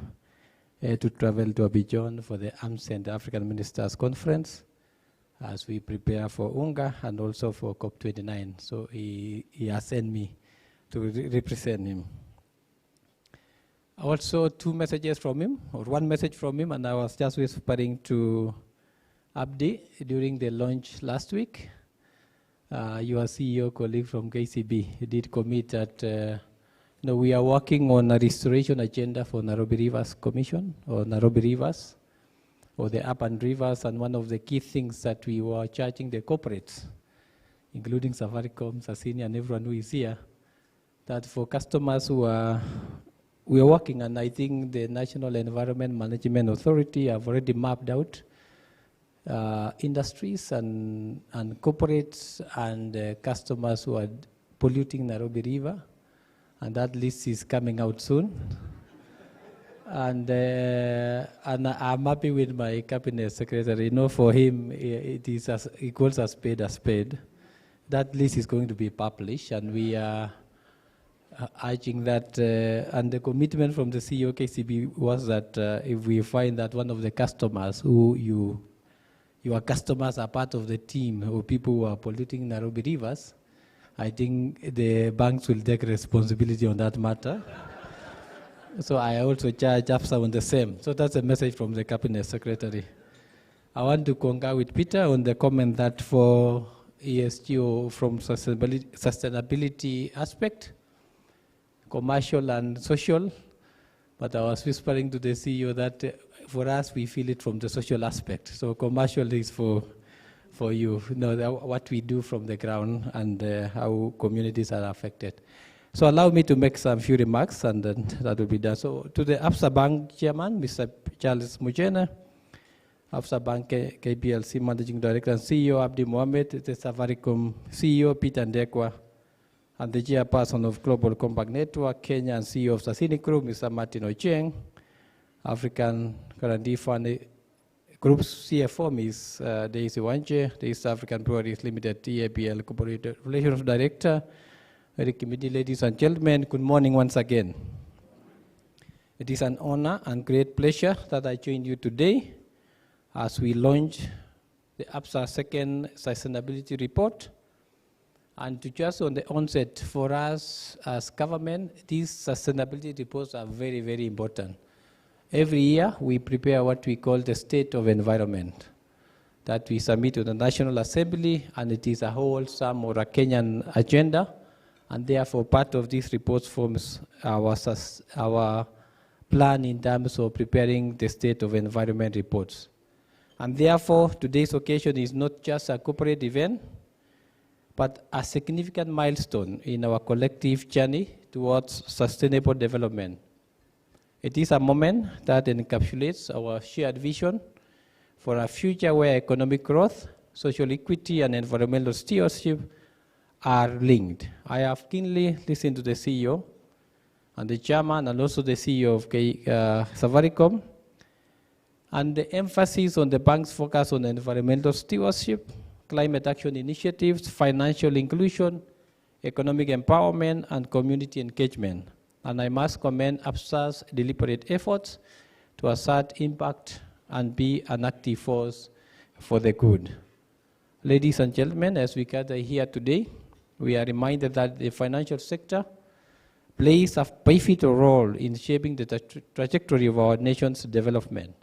Speaker 18: travel to Abidjan for the AMS and African Ministers Conference as we prepare for UNGA and also for COP29. So he has sent me to represent him. Also, two messages from him, or one message from him, and I was just whispering to Abdi during the launch last week. Your CEO colleague from KCB did commit that we are working on a restoration agenda for Nairobi Rivers Commission, or Nairobi Rivers, or the urban rivers, and one of the key things that we were charging the corporates, including Safaricom, Sasini, and everyone who is here, that for customers who are, we are working, and I think the National Environment Management Authority have already mapped out industries and corporates and customers who are polluting Nairobi River, and that list is coming out soon. And I'm happy with my cabinet secretary. For him, it is he calls a spade a spade. That list is going to be published, and we are urging that. And the commitment from the CEO KCB was that if we find that one of the customers who your customers are part of the team or people who are polluting Nairobi rivers, I think the banks will take responsibility on that matter. So I also charge Absa on the same. So that's a message from the cabinet secretary. I want to concur with Peter on the comment that for ESG, or from sustainability aspect, commercial and social, but I was whispering to the CEO that for us, we feel it from the social aspect. So commercial is for you, what we do from the ground and how communities are affected. So allow me to make some few remarks, and then that will be done. So to the Absa Bank Chairman, Mr. Charles Mujene, Absa Bank KPLC Managing Director and CEO Abdi Mohamed, the Safaricom CEO Peter Ndekwa, and the Chairperson of Global Compact Network Kenya and CEO of Sasini Group, Mr. Martin Ocheng, African Guarantee Fund Group's CFO, Ms. Daisy Wanje, the East African Breweries Limited TAPL Corporate Relations Director. Very committee, ladies and gentlemen, good morning once again. It is an honor and great pleasure that I join you today as we launch the Absa second sustainability report. And to just on the onset, for us as government, these sustainability reports are very, very important. Every year, we prepare what we call the state of environment that we submit to the National Assembly, and it is a wholesome or a Kenyan agenda. And therefore, part of these reports forms our plan in terms of preparing the state of environment reports. And therefore, today's occasion is not just a corporate event, but a significant milestone in our collective journey towards sustainable development. It is a moment that encapsulates our shared vision for a future where economic growth, social equity, and environmental stewardship are linked. I have keenly listened to the CEO and the chairman and also the CEO of Safaricom, and the emphasis on the bank's focus on environmental stewardship, climate action initiatives, financial inclusion, economic empowerment, and community engagement. And I must commend Absa's deliberate efforts to assert impact and be an active force for the good. Ladies and gentlemen, as we gather here today, we are reminded that the financial sector plays a pivotal role in shaping the trajectory of our nation's development.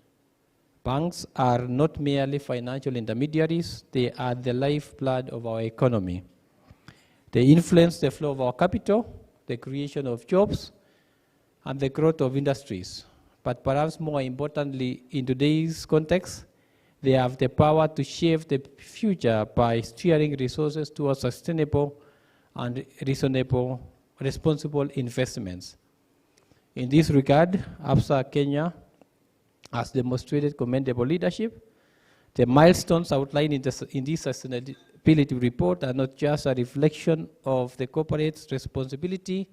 Speaker 18: Banks are not merely financial intermediaries, they are the lifeblood of our economy. They influence the flow of our capital, the creation of jobs, and the growth of industries. But perhaps more importantly, in today's context, they have the power to shape the future by steering resources towards sustainable and reasonable, responsible investments. In this regard, Absa Kenya has demonstrated commendable leadership. The milestones outlined in this sustainability report are not just a reflection of the corporate's responsibility,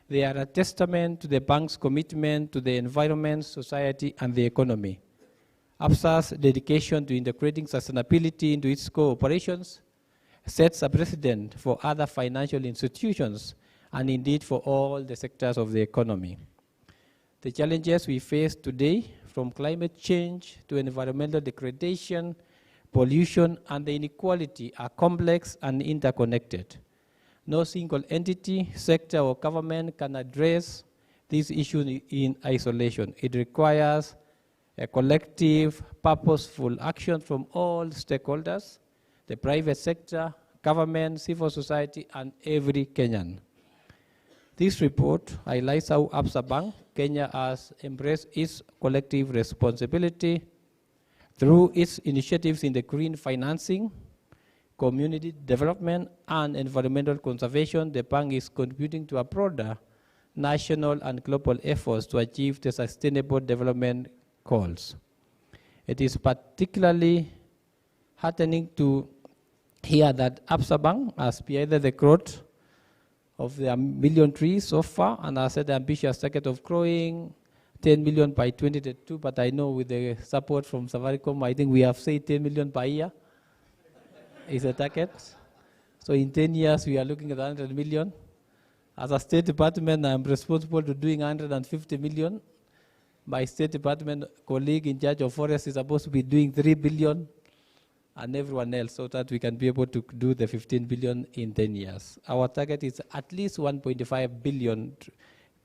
Speaker 18: they are a testament to the bank's commitment to the environment, society, and the economy. Absa's dedication to integrating sustainability into its core operations sets a precedent for other financial institutions and indeed for all the sectors of the economy. The challenges we face today, from climate change to environmental degradation, pollution, and the inequality, are complex and interconnected. No single entity, sector, or government can address these issues in isolation. It requires a collective, purposeful action from all stakeholders, the private sector, government, civil society, and every Kenyan. This report highlights how Absa Bank Kenya has embraced its collective responsibility through its initiatives in the green financing, community development, and environmental conservation. The bank is contributing to a broader national and global efforts to achieve the sustainable development goals. It is particularly heartening to hear that Absa Bank has spearheaded the growth of the million trees so far, and has set the ambitious target of growing 10 million by 2022, but I know with the support from Safaricom, I think we have said 10 million per year is a target. So in 10 years, we are looking at 100 million. As a State Department, I'm responsible to doing 150 million. My State Department colleague in charge of forest is supposed to be doing 3 billion, and everyone else, so that we can be able to do the 15 billion in 10 years. Our target is at least 1.5 billion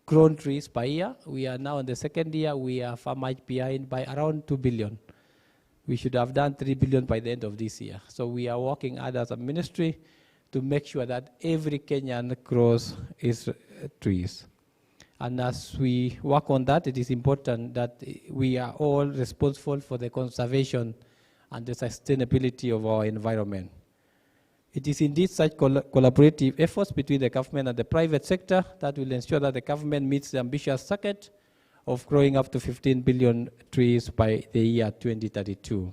Speaker 18: grown trees per year. We are now in the second year. We are far much behind by around 2 billion. We should have done 3 billion by the end of this year. So we are working hard as a ministry to make sure that every Kenyan grows his trees. And as we work on that, it is important that we are all responsible for the conservation and the sustainability of our environment. It is indeed such collaborative efforts between the government and the private sector that will ensure that the government meets the ambitious target of growing up to 15 billion trees by the year 2032.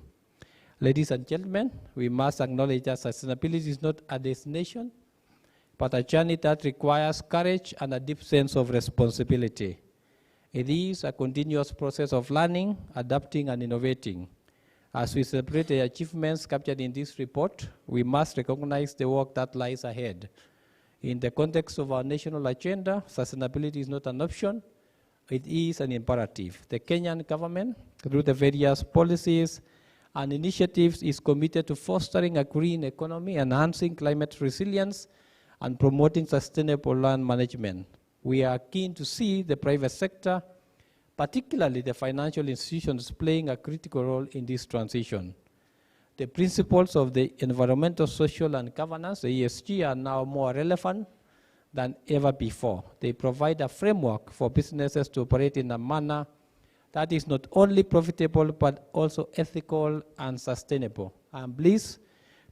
Speaker 18: Ladies and gentlemen, we must acknowledge that sustainability is not a destination, but a journey that requires courage and a deep sense of responsibility. It is a continuous process of learning, adapting, and innovating. As we celebrate the achievements captured in this report, we must recognize the work that lies ahead. In the context of our national agenda, sustainability is not an option, it is an imperative. The Kenyan government, through the various policies and initiatives, is committed to fostering a green economy, enhancing climate resilience, and promoting sustainable land management. We are keen to see the private sector, particularly the financial institutions, playing a critical role in this transition. The principles of the environmental, social, and governance, the ESG, are now more relevant than ever before. They provide a framework for businesses to operate in a manner that is not only profitable, but also ethical and sustainable. I am pleased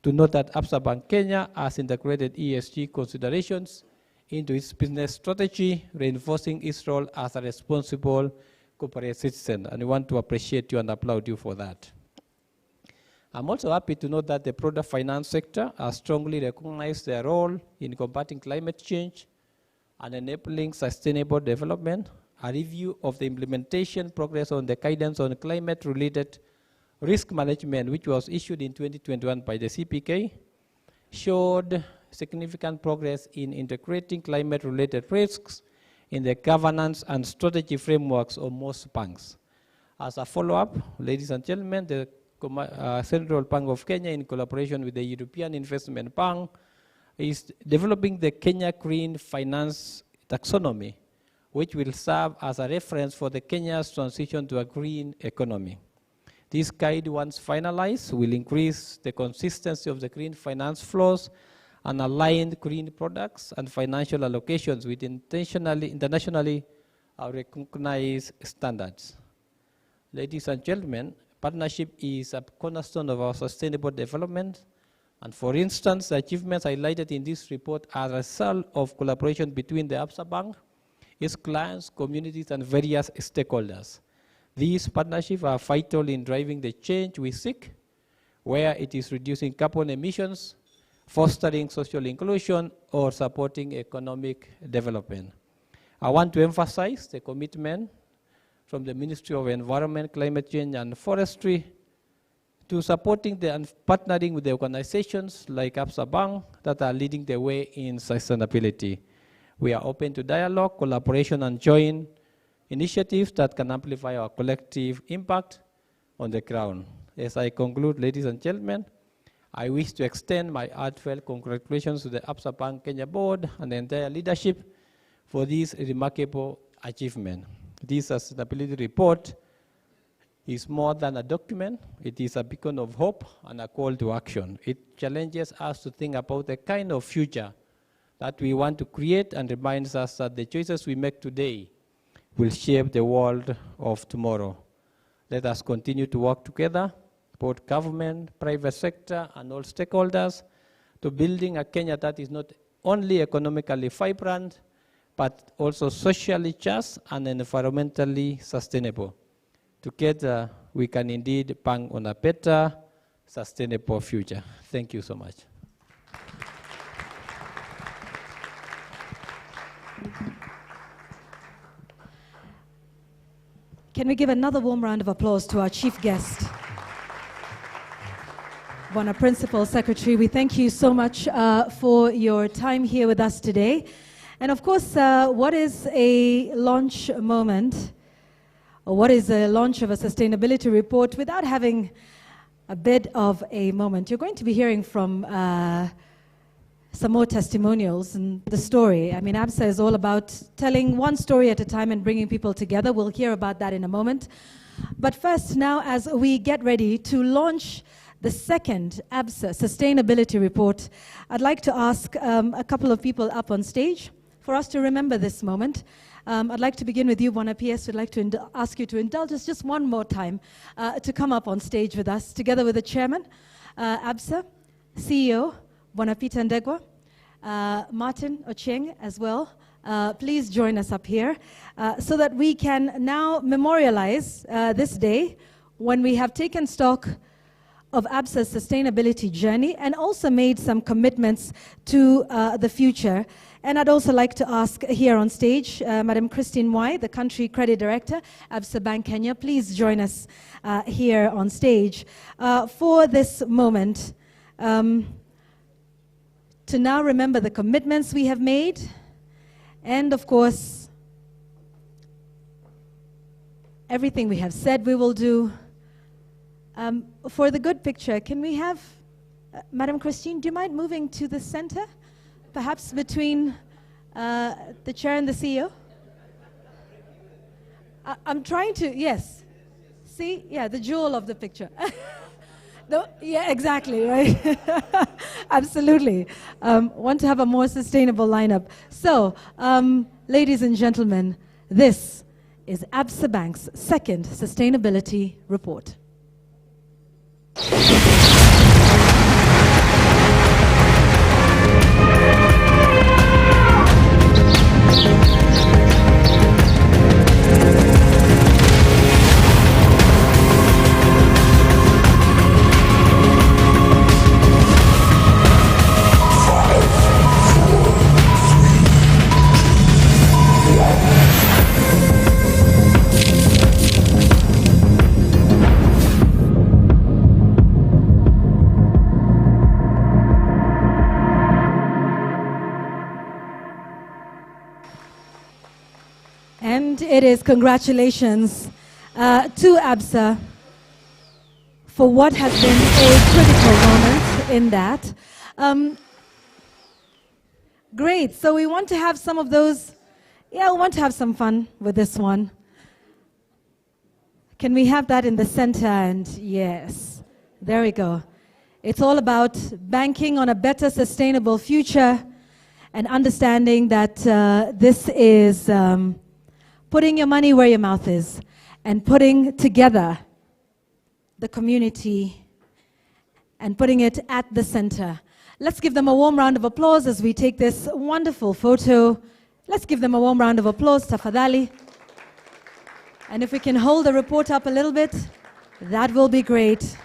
Speaker 18: to note that Absa Bank Kenya has integrated ESG considerations into its business strategy, reinforcing its role as a responsible corporate citizen. And I want to appreciate you and applaud you for that. I'm also happy to note that the broader finance sector has strongly recognized their role in combating climate change and enabling sustainable development. A review of the implementation progress on the guidance on climate-related risk management, which was issued in 2021 by the CPK, showed significant progress in integrating climate-related risks in the governance and strategy frameworks of most banks. As a follow-up, ladies and gentlemen, the Central Bank of Kenya, in collaboration with the European Investment Bank, is developing the Kenya Green Finance Taxonomy, which will serve as a reference for the Kenya's transition to a green economy. This guide, once finalized, will increase the consistency of the green finance flows and align green products and financial allocations with internationally recognized standards. Ladies and gentlemen, partnership is a cornerstone of our sustainable development. And for instance, the achievements highlighted in this report are a result of collaboration between the Absa Bank, its clients, communities, and various stakeholders. These partnerships are vital in driving the change we seek, where it is reducing carbon emissions, fostering social inclusion, or supporting economic development. I want to emphasize the commitment from the Ministry of Environment, Climate Change, and Forestry to supporting and partnering with the organizations like Absa Bank that are leading the way in sustainability. We are open to dialogue, collaboration, and joint initiatives that can amplify our collective impact on the ground. As I conclude, ladies and gentlemen, I wish to extend my heartfelt congratulations to the Absa Bank Kenya board and the entire leadership for this remarkable achievement. This sustainability report is more than a document. It is a beacon of hope and a call to action. It challenges us to think about the kind of future that we want to create and reminds us that the choices we make today will shape the world of tomorrow. Let us continue to work together, both government, private sector, and all stakeholders, to building a Kenya that is not only economically vibrant, but also socially just and environmentally sustainable. Together, we can indeed bank on a better, sustainable future. Thank you so much.
Speaker 15: Can we give another warm round of applause to our chief guest, Bwana Principal Secretary? We thank you so much for your time here with us today. And of course, what is a launch moment, or what is a launch of a sustainability report without having a bit of a moment? You're going to be hearing from some more testimonials and the story. I mean, Absa is all about telling one story at a time and bringing people together. We'll hear about that in a moment. But first, now, as we get ready to launch the second Absa Sustainability Report, I'd like to ask a couple of people up on stage for us to remember this moment. I'd like to begin with you, Bwana PS. We'd like to ask you to indulge us just one more time to come up on stage with us, together with the chairman, Absa, CEO, Bwana Peter Ndegwa, Martin Ochieng as well, please join us up here so that we can now memorialize this day when we have taken stock of Absa's sustainability journey and also made some commitments to the future. And I'd also like to ask here on stage, Madam Christine Wai, the Country Credit Director, Absa Bank Kenya, please join us here on stage for this moment to now remember the commitments we have made and, of course, everything we have said we will do. For the good picture, can we have, Madam Christine, do you mind moving to the center? Perhaps between the chair and the CEO? I'm trying to, yes. See? Yeah, the jewel of the picture. Yeah, exactly, right? Absolutely. Want to have a more sustainable lineup. So, ladies and gentlemen, this is Absa Bank's second sustainability report. And it is congratulations to Absa for what has been a critical moment in that. Great, so we want to have some of those, we want to have some fun with this one. Can we have that in the center? And yes, there we go. It's all about banking on a better sustainable future and understanding that this is putting your money where your mouth is and putting together the community and putting it at the center. Let's give them a warm round of applause as we take this wonderful photo. Let's give them a warm round of applause, tafadhali. And if we can hold the report up a little bit, that will be great.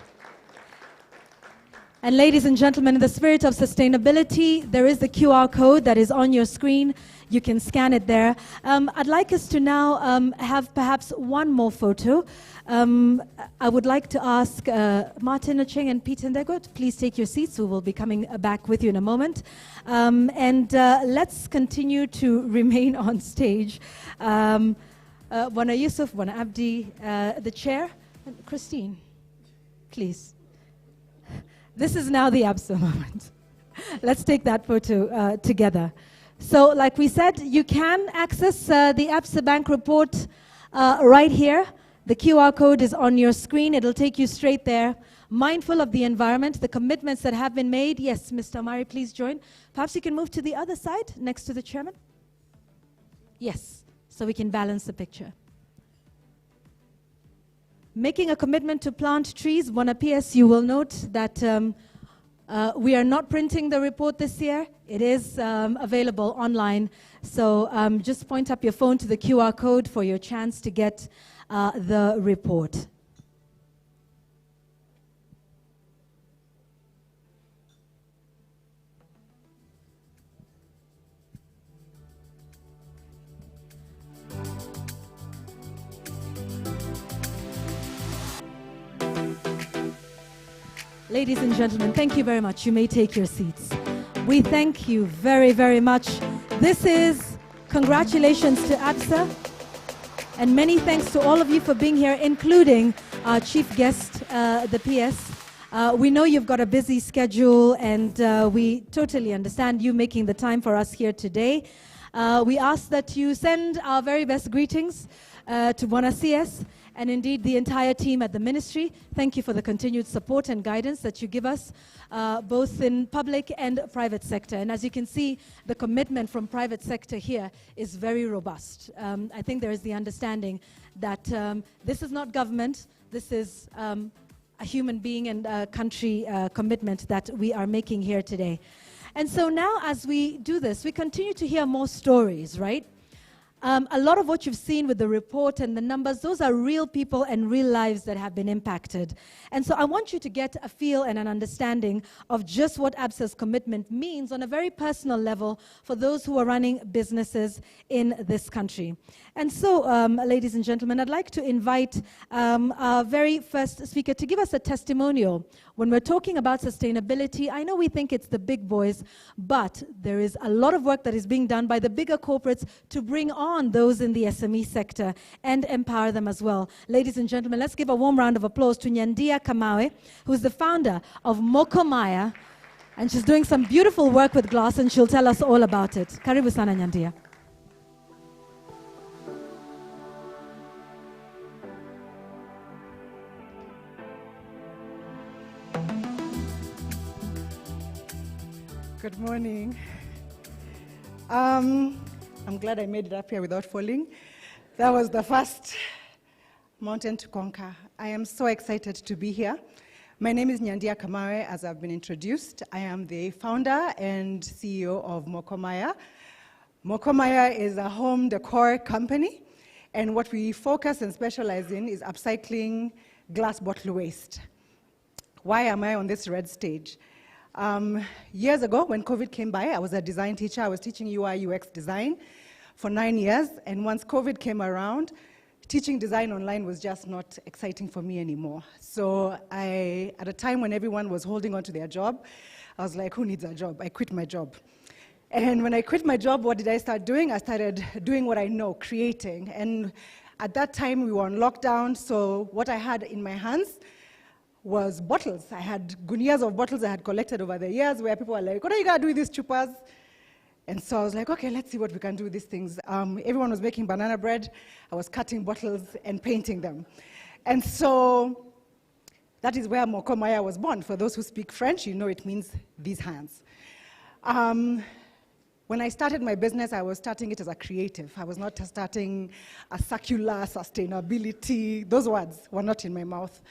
Speaker 15: And ladies and gentlemen, in the spirit of sustainability, there is the QR code that is on your screen. You can scan it there. I'd like us to now have perhaps one more photo. I would like to ask Martin Ocheng and Peter Ndego to please take your seats. We will be coming back with you in a moment. And let's continue to remain on stage. Bwana Yusuf, Bwana Abdi, the chair. And Christine, please. This is now the Absa moment. Let's take that photo together. So, like we said, you can access the Absa Bank report right here. The QR code is on your screen. It'll take you straight there. Mindful of the environment, the commitments that have been made. Yes, Mr. Amari, please join. Perhaps you can move to the other side, next to the chairman. Yes, so we can balance the picture. Making a commitment to plant trees. Bwana PS, you will note that we are not printing the report this year. It is available online. So just point up your phone to the QR code for your chance to get the report. Ladies and gentlemen, thank you very much. You may take your seats. We thank you very, very much. This is congratulations to Absa, and many thanks to all of you for being here, including our chief guest, the PS. We know you've got a busy schedule, and we totally understand you making the time for us here today. We ask that you send our very best greetings to Bwana CS, and indeed the entire team at the ministry. Thank you for the continued support and guidance that you give us, both in public and private sector. And as you can see, the commitment from private sector here is very robust. I think there is the understanding that this is not government, this is a human being and a country commitment that we are making here today. And so now as we do this, we continue to hear more stories, right? A lot of what you've seen with the report and the numbers, those are real people and real lives that have been impacted. And so I want you to get a feel and an understanding of just what Absa's commitment means on a very personal level for those who are running businesses in this country. And so, ladies and gentlemen, I'd like to invite our very first speaker to give us a testimonial. When we're talking about sustainability, I know we think it's the big boys, but there is a lot of work that is being done by the bigger corporates to bring on those in the SME sector and empower them as well. Ladies and gentlemen, let's give a warm round of applause to Nyandia Kamawe, who's the founder of Mokomaya, and she's doing some beautiful work with glass, and she'll tell us all about it. Karibu sana, Nyandia.
Speaker 19: Good morning. I'm glad I made it up here without falling. That was the first mountain to conquer. I am so excited to be here. My name is Nyandia Kamawe, as I've been introduced. I am the founder and CEO of Mokomaya. Mokomaya is a home decor company, and what we focus and specialize in is upcycling glass bottle waste. Why am I on this red stage? Years ago, when COVID came by, I was a design teacher. I was teaching UI UX design for 9 years, and once COVID came around, teaching design online was just not exciting for me anymore. So at a time when everyone was holding on to their job, I was like, who needs a job? I quit my job. And when I quit my job, what did I start doing? I started doing what I know, creating. And at that time, we were on lockdown, so what I had in my hands was bottles. I had gunias of bottles I had collected over the years where people were like, what are you going to do with these chupas? And so I was like, okay, let's see what we can do with these things. Everyone was making banana bread. I was cutting bottles and painting them. And so that is where Mokomaya was born. For those who speak French, you know it means these hands. When I started my business, I was starting it as a creative. I was not starting a circular sustainability. Those words were not in my mouth.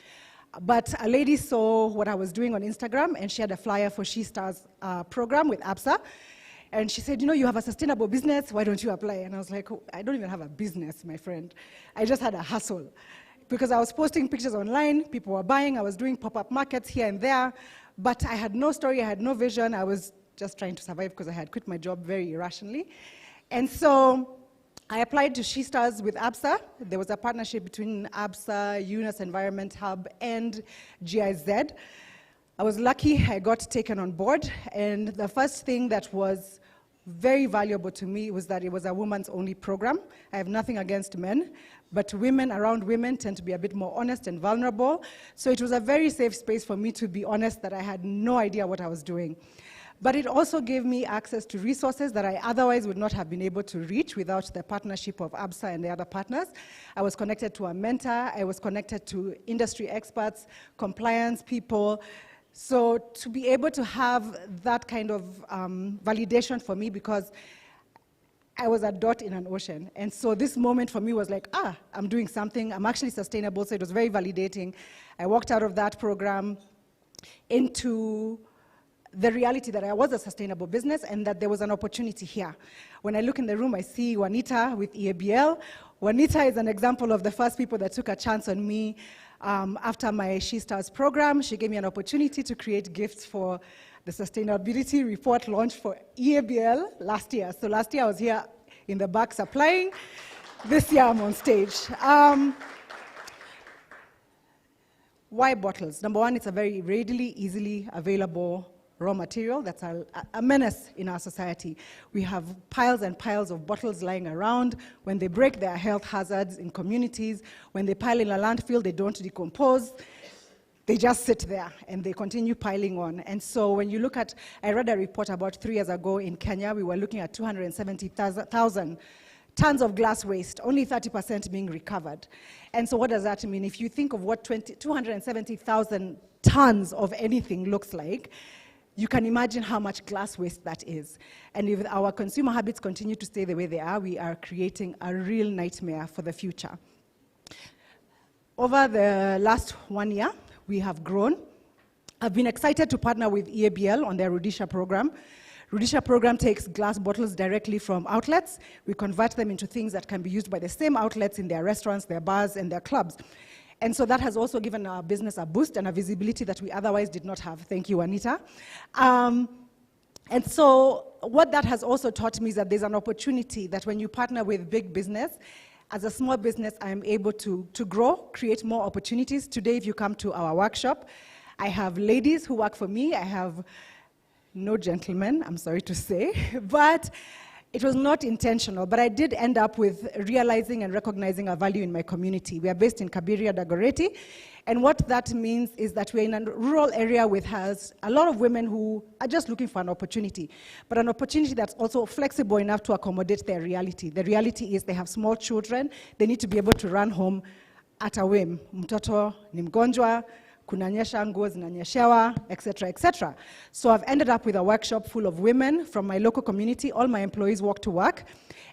Speaker 19: But a lady saw what I was doing on Instagram, and she had a flyer for She Stars program with Absa. And she said, you know, you have a sustainable business, why don't you apply? And I was like, oh, I don't even have a business, my friend. I just had a hustle. Because I was posting pictures online, people were buying, I was doing pop-up markets here and there, but I had no story, I had no vision, I was just trying to survive because I had quit my job very irrationally. And so I applied to She Stars with Absa. There was a partnership between Absa, Yunus Environment Hub, and GIZ. I was lucky I got taken on board, and the first thing that was very valuable to me was that it was a woman's only program. I have nothing against men, but women around women tend to be a bit more honest and vulnerable. So it was a very safe space for me to be honest that I had no idea what I was doing. But it also gave me access to resources that I otherwise would not have been able to reach without the partnership of Absa and the other partners. I was connected to a mentor, I was connected to industry experts, compliance people. So to be able to have that kind of validation for me, because I was a dot in an ocean. And so this moment for me was like, I'm doing something, I'm actually sustainable, so it was very validating. I walked out of that program into the reality that I was a sustainable business and that there was an opportunity here. When I look in the room, I see Juanita with EABL. Juanita is an example of the first people that took a chance on me. After my She Stars program, she gave me an opportunity to create gifts for the sustainability report launch for EABL last year. So last year I was here in the back supplying. This year I'm on stage. Why bottles? Number one, it's a very readily, easily available raw material that's a menace in our society. We have piles and piles of bottles lying around. When they break, there are health hazards in communities. When they pile in a landfill, they don't decompose. They just sit there and they continue piling on. And so when you look at, I read a report about 3 years ago in Kenya, we were looking at 270,000 tons of glass waste, only 30% being recovered. And so what does that mean? If you think of what 270,000 tons of anything looks like, you can imagine how much glass waste that is. And if our consumer habits continue to stay the way they are, we are creating a real nightmare for the future. Over the last 1 year, we have grown. I've been excited to partner with EABL on their Rudisha program. Rudisha program takes glass bottles directly from outlets. We convert them into things that can be used by the same outlets in their restaurants, their bars, and their clubs. And so that has also given our business a boost and a visibility that we otherwise did not have. Thank you, Anita. And so what that has also taught me is that there's an opportunity that when you partner with big business, as a small business, I am able to grow, create more opportunities. Today, if you come to our workshop, I have ladies who work for me. I have no gentlemen, I'm sorry to say, but it was not intentional, but I did end up with realizing and recognizing a value in my community. We are based in Kabiria, Dagoretti, and what that means is that we're in a rural area which has a lot of women who are just looking for an opportunity, but an opportunity that's also flexible enough to accommodate their reality. The reality is they have small children, they need to be able to run home at a whim. Mtoto ni mgonjwa, kunanyesha, nguo zinanyeshewa, etc., etc. So I've ended up with a workshop full of women from my local community. All my employees walk to work.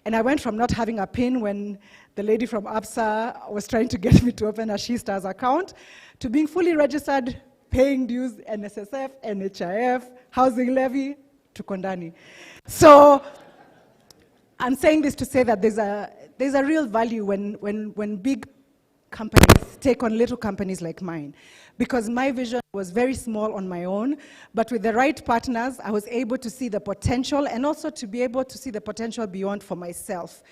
Speaker 19: And I went from not having a PIN when the lady from Absa was trying to get me to open a She Stars account, to being fully registered, paying dues, NSSF, NHIF, housing levy, to Kondani. So I'm saying this to say that there's a real value when big companies take on little companies like mine, because my vision was very small on my own, but with the right partners, I was able to see the potential and also to be able to see the potential beyond for myself.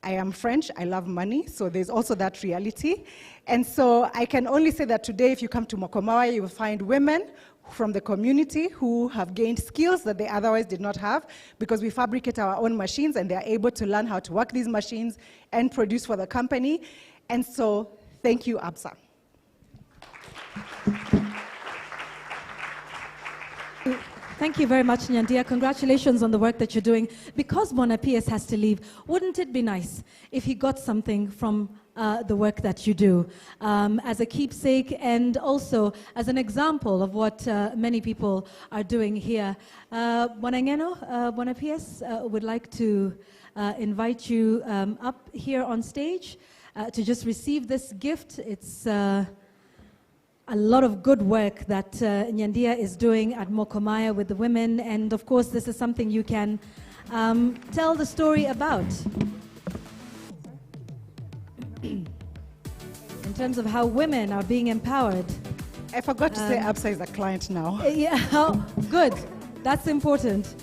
Speaker 19: I am French, I love money, so there's also that reality. And so I can only say that today, if you come to Mokomawa, you will find women from the community who have gained skills that they otherwise did not have, because we fabricate our own machines and they're able to learn how to work these machines and produce for the company. And so, thank you, Absa.
Speaker 15: Thank you very much, Nyandia. Congratulations on the work that you're doing. Because Bwana PS has to leave, wouldn't it be nice if he got something from the work that you do as a keepsake and also as an example of what many people are doing here? Bwana Ngeno, Bwana PS would like to invite you up here on stage to just receive this gift. It's a lot of good work that Nyandia is doing at Mokomaya with the women, and of course this is something you can tell the story about in terms of how women are being empowered.
Speaker 19: I forgot to say Absa is a client now.
Speaker 15: Yeah, oh, good. That's important.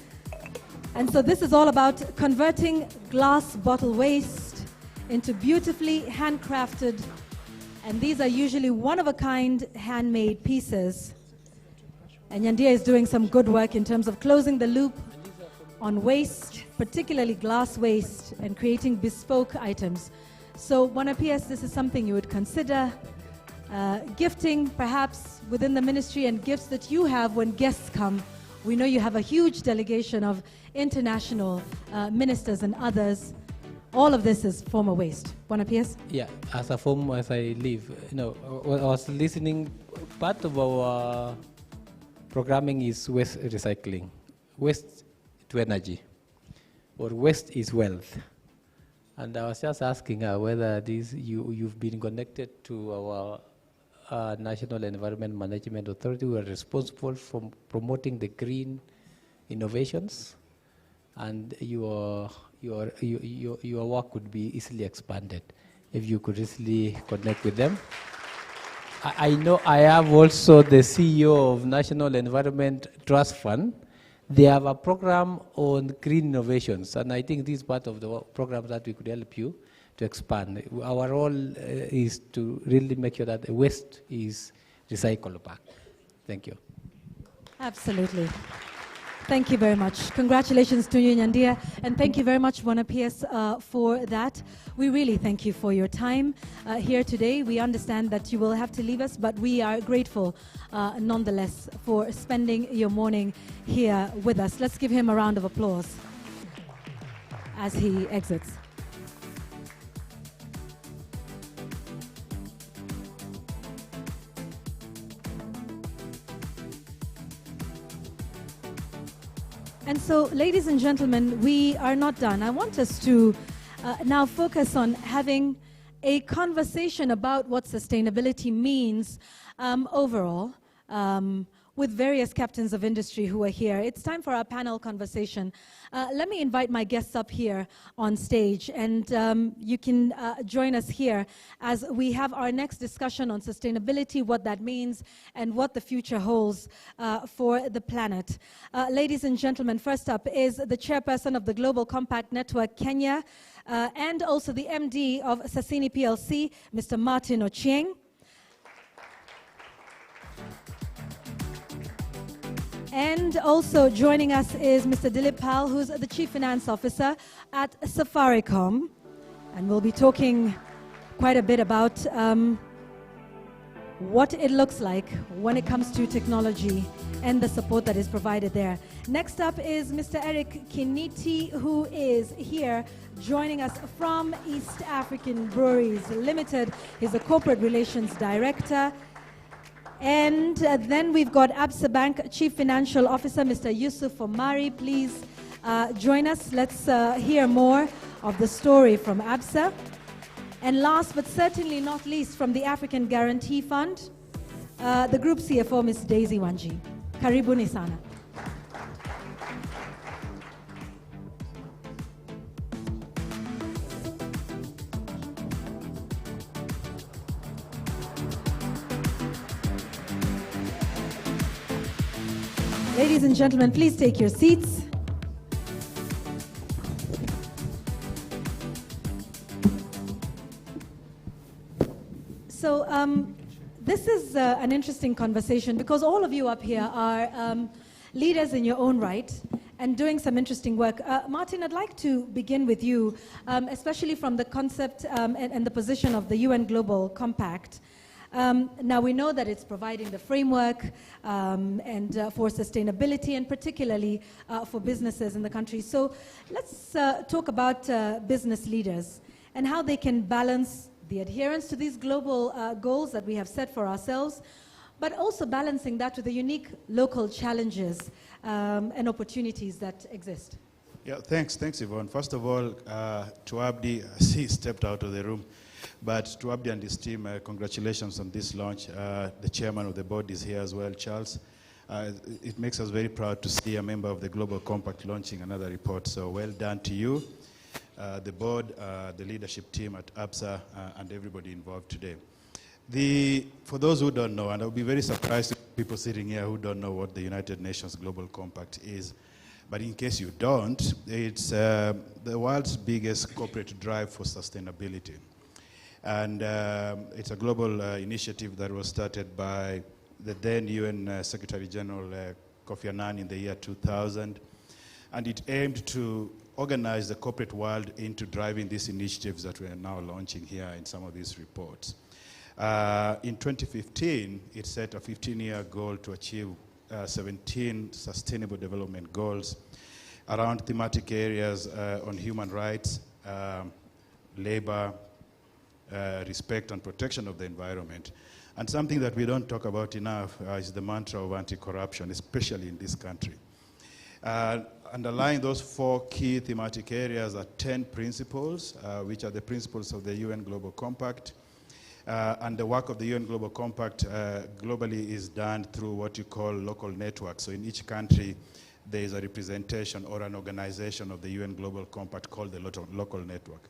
Speaker 15: And so this is all about converting glass bottle waste into beautifully handcrafted, and these are usually one-of-a-kind handmade pieces. And Nyandia is doing some good work in terms of closing the loop on waste, particularly glass waste, and creating bespoke items. So, Bwana PS, this is something you would consider gifting, perhaps within the ministry, and gifts that you have when guests come. We know you have a huge delegation of international ministers and others. All of this is former waste. Bwana PS?
Speaker 18: Yeah, as a former, as I live, I was listening, part of our programming is waste recycling. Waste to energy, or waste is wealth. And I was just asking her whether you've been connected to our National Environment Management Authority, who are responsible for promoting the green innovations, and your work could be easily expanded if you could easily connect with them. I know I have also the CEO of National Environment Trust Fund. They have a program on green innovations, and I think this is part of the program that we could help you to expand. Our role is to really make sure that the waste is recycled back. Thank you.
Speaker 15: Absolutely. Thank you very much. Congratulations to you, Nyandia, and thank you very much, Bwana PS, for that. We really thank you for your time here today. We understand that you will have to leave us, but we are grateful nonetheless for spending your morning here with us. Let's give him a round of applause as he exits. And so, ladies and gentlemen, we are not done. I want us to now focus on having a conversation about what sustainability means overall. with various captains of industry who are here. It's time for our panel conversation. Let me invite my guests up here on stage, and you can join us here as we have our next discussion on sustainability, what that means, and what the future holds for the planet. Ladies and gentlemen, first up is the chairperson of the Global Compact Network Kenya, and also the MD of Sassini PLC, Mr. Martin Ochieng. And also joining us is Mr. Dilip Pal, who's the Chief Finance Officer at Safaricom. And we'll be talking quite a bit about what it looks like when it comes to technology and the support that is provided there. Next up is Mr. Eric Kiniti, who is here joining us from East African Breweries Limited. He's a Corporate Relations Director. And then we've got Absa Bank Chief Financial Officer, Mr. Yusuf Omari. Please join us. Let's hear more of the story from Absa. And last but certainly not least, from the African Guarantee Fund, the Group CFO, Ms. Daisy Wanji. Karibuni sana. Ladies and gentlemen, please take your seats. So this is an interesting conversation because all of you up here are leaders in your own right and doing some interesting work. Martin, I'd like to begin with you, especially from the concept and the position of the UN Global Compact. Now we know that it's providing the framework and for sustainability and particularly for businesses in the country. So let's talk about business leaders and how they can balance the adherence to these global goals that we have set for ourselves, but also balancing that with the unique local challenges and opportunities that exist.
Speaker 20: Yeah, thanks Yvonne. First of all, to Abdi, he stepped out of the room. But to Abdi and his team, congratulations on this launch. The chairman of the board is here as well, Charles. It makes us very proud to see a member of the Global Compact launching another report. So well done to you, the board, the leadership team at Absa, and everybody involved today. For those who don't know, and I'll be very surprised if people sitting here who don't know what the United Nations Global Compact is, but in case you don't, it's the world's biggest corporate drive for sustainability. And it's a global initiative that was started by the then UN Secretary General Kofi Annan in the year 2000. And it aimed to organize the corporate world into driving these initiatives that we are now launching here in some of these reports. In 2015, it set a 15-year goal to achieve 17 sustainable development goals around thematic areas on human rights, labor, respect and protection of the environment. And something that we don't talk about enough is the mantra of anti-corruption, especially in this country. Underlying those 4 key thematic areas are 10 principles, which are the principles of the UN Global Compact. And the work of the UN Global Compact globally is done through what you call local networks. So in each country, there is a representation or an organization of the UN Global Compact called the local network.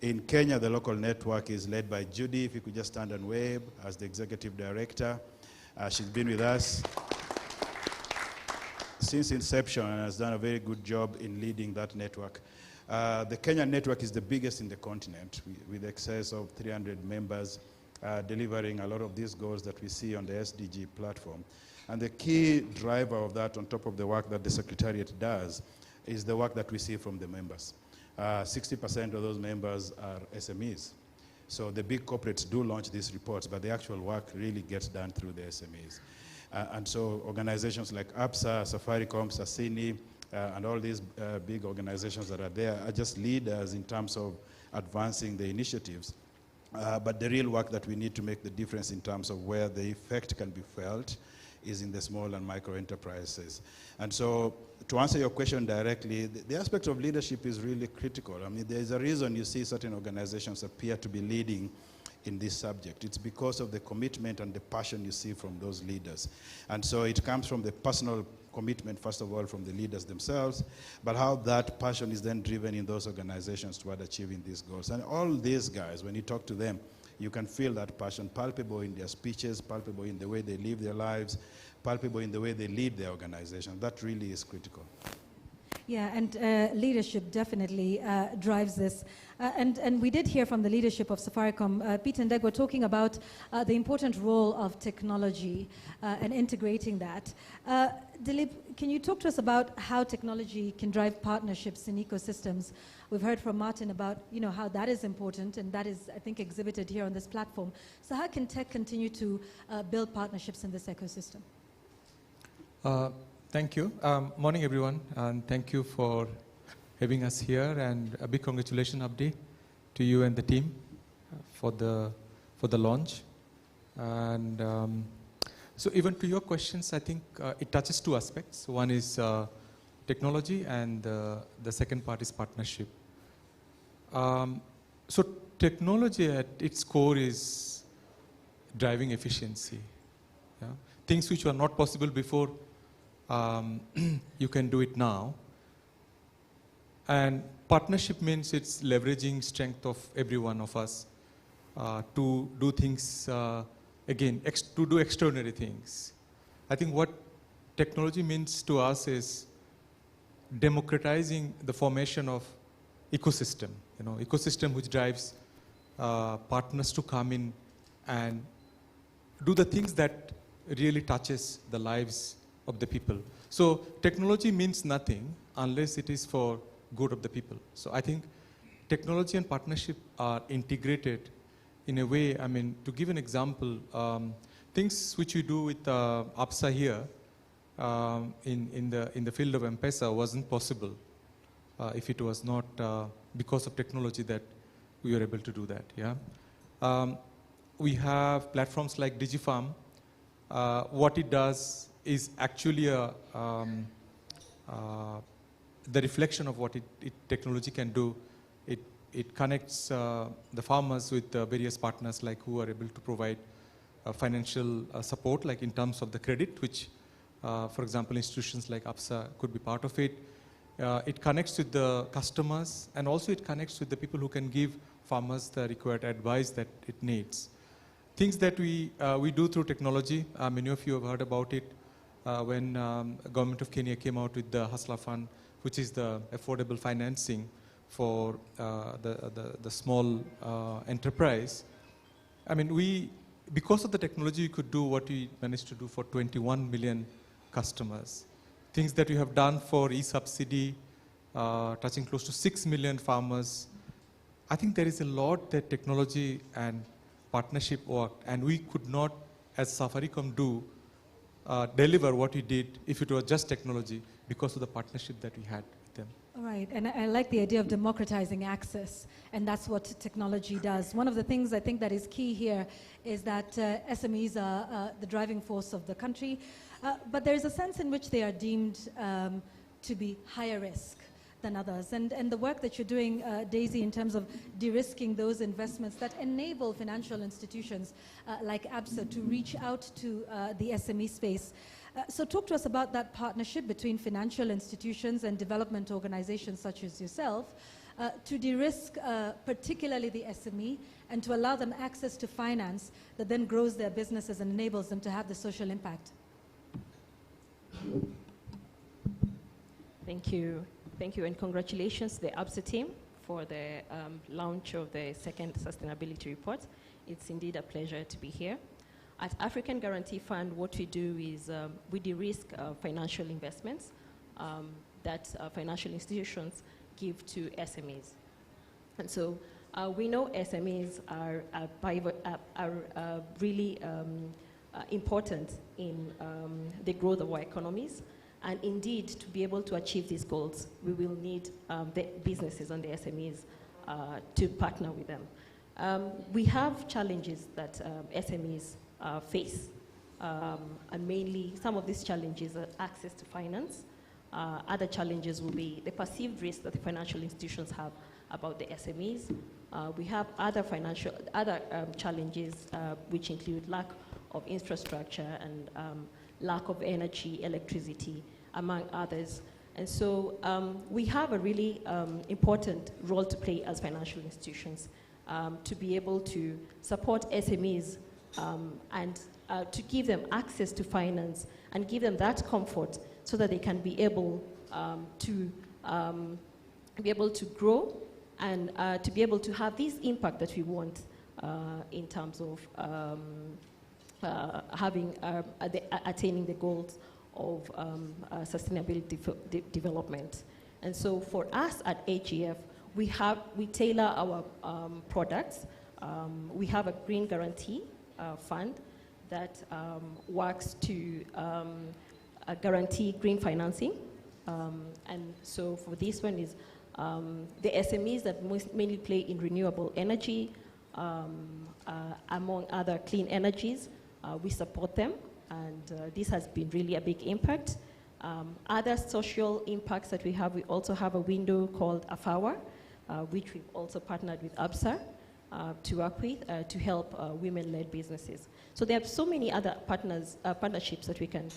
Speaker 20: In Kenya, the local network is led by Judy, if you could just stand and wave, as the executive director. She's been with us since inception and has done a very good job in leading that network. The Kenyan network is the biggest in the continent, with excess of 300 members, delivering a lot of these goals that we see on the SDG platform. And the key driver of that, on top of the work that the Secretariat does, is the work that we see from the members. 60% of those members are SMEs. So the big corporates do launch these reports, but the actual work really gets done through the SMEs. And so organizations like Absa, Safaricom, Sassini, and all these big organizations that are there are just leaders in terms of advancing the initiatives. But the real work that we need to make the difference in terms of where the effect can be felt is in the small and micro enterprises. And so to answer your question directly, the aspect of leadership is really critical. I mean, there's a reason you see certain organizations appear to be leading in this subject. It's because of the commitment and the passion you see from those leaders. And so it comes from the personal commitment, first of all, from the leaders themselves, but how that passion is then driven in those organizations toward achieving these goals. And all these guys, when you talk to them, you can feel that passion palpable in their speeches, palpable in the way they live their lives, palpable in the way they lead their organization. That really is critical.
Speaker 15: Yeah, and leadership definitely drives this. And we did hear from the leadership of Safaricom, Pete and Deg were talking about the important role of technology and integrating that. Dilip, can you talk to us about how technology can drive partnerships in ecosystems? We've heard from Martin about how that is important, and that is, I think, exhibited here on this platform. So how can tech continue to build partnerships in this ecosystem?
Speaker 21: Thank you. Morning, everyone, and thank you for having us here. And a big congratulations, Abdi, to you and the team for the launch. And so, even to your questions, I think it touches two aspects. One is technology, and the second part is partnership. So, technology at its core is driving efficiency. Yeah? Things which were not possible before. You can do it now. And partnership means it's leveraging strength of every one of us to do things, again, to do extraordinary things. I think what technology means to us is democratizing the formation of ecosystem, ecosystem which drives partners to come in and do the things that really touches the lives of the people. So technology means nothing unless it is for good of the people. So I think technology and partnership are integrated in a way. I mean, to give an example, things which we do with Absa here in the field of M-Pesa wasn't possible if it was not because of technology that we were able to do that. Yeah, we have platforms like DigiFarm. What it does is actually the reflection of what technology can do. It connects the farmers with various partners like who are able to provide financial support, like in terms of the credit, which, for example, institutions like Absa could be part of it. It connects with the customers, and also it connects with the people who can give farmers the required advice that it needs. Things that we do through technology, many of you have heard about it. When government of Kenya came out with the Hustler Fund, which is the affordable financing for the small enterprise. I mean, because of the technology, we could do what we managed to do for 21 million customers. Things that we have done for e-subsidy, touching close to 6 million farmers. I think there is a lot that technology and partnership worked, and we could not, as Safaricom, deliver what we did if it was just technology because of the partnership that we had with them.
Speaker 15: All right, and I like the idea of democratizing access, and that's what technology does. One of the things I think that is key here is that SMEs are the driving force of the country, but there is a sense in which they are deemed to be higher risk than others. And the work that you're doing, Daisy, in terms of de-risking those investments that enable financial institutions like Absa to reach out to the SME space. So talk to us about that partnership between financial institutions and development organizations such as yourself to de-risk particularly the SME and to allow them access to finance that then grows their businesses and enables them to have the social impact.
Speaker 22: Thank you. Thank you, and congratulations to the Absa team for the launch of the second sustainability report. It's indeed a pleasure to be here. At African Guarantee Fund, what we do is we de-risk financial investments that financial institutions give to SMEs. And so we know SMEs are really important in the growth of our economies. And indeed, to be able to achieve these goals, we will need the businesses and the SMEs to partner with them. We have challenges that SMEs face, and mainly some of these challenges are access to finance. Other challenges will be the perceived risk that the financial institutions have about the SMEs. We have other challenges, which include lack of infrastructure and lack of energy, electricity, among others. And so we have a really important role to play as financial institutions to be able to support SMEs and to give them access to finance and give them that comfort so that they can be able to grow and to be able to have this impact that we want in terms of attaining the goals of sustainability development. And so for us at AGF, we tailor our products. We have a green guarantee fund that works to guarantee green financing. And so for this one is the SMEs that mainly play in renewable energy, among other clean energies. We support them, and this has been really a big impact. Other social impacts that we also have a window called AFAWA, which we've also partnered with Absa to work with to help women-led businesses. So there are so many other partnerships that we can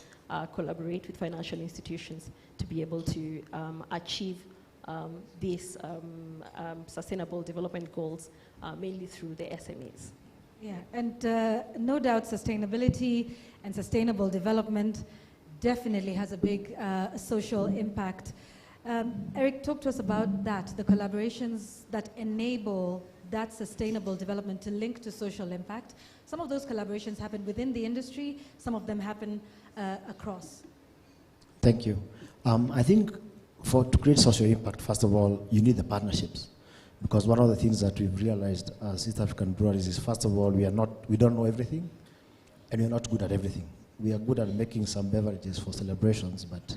Speaker 22: collaborate with financial institutions to be able to achieve these sustainable development goals, mainly through the SMEs.
Speaker 15: Yeah, and no doubt sustainability and sustainable development definitely has a big social impact. Eric, talk to us about that, the collaborations that enable that sustainable development to link to social impact. Some of those collaborations happen within the industry, some of them happen across.
Speaker 1: Thank you. I think to create social impact, first of all, you need the partnerships. Because one of the things that we've realized as East African breweries is, first of all, we don't know everything, and we're not good at everything. We are good at making some beverages for celebrations, but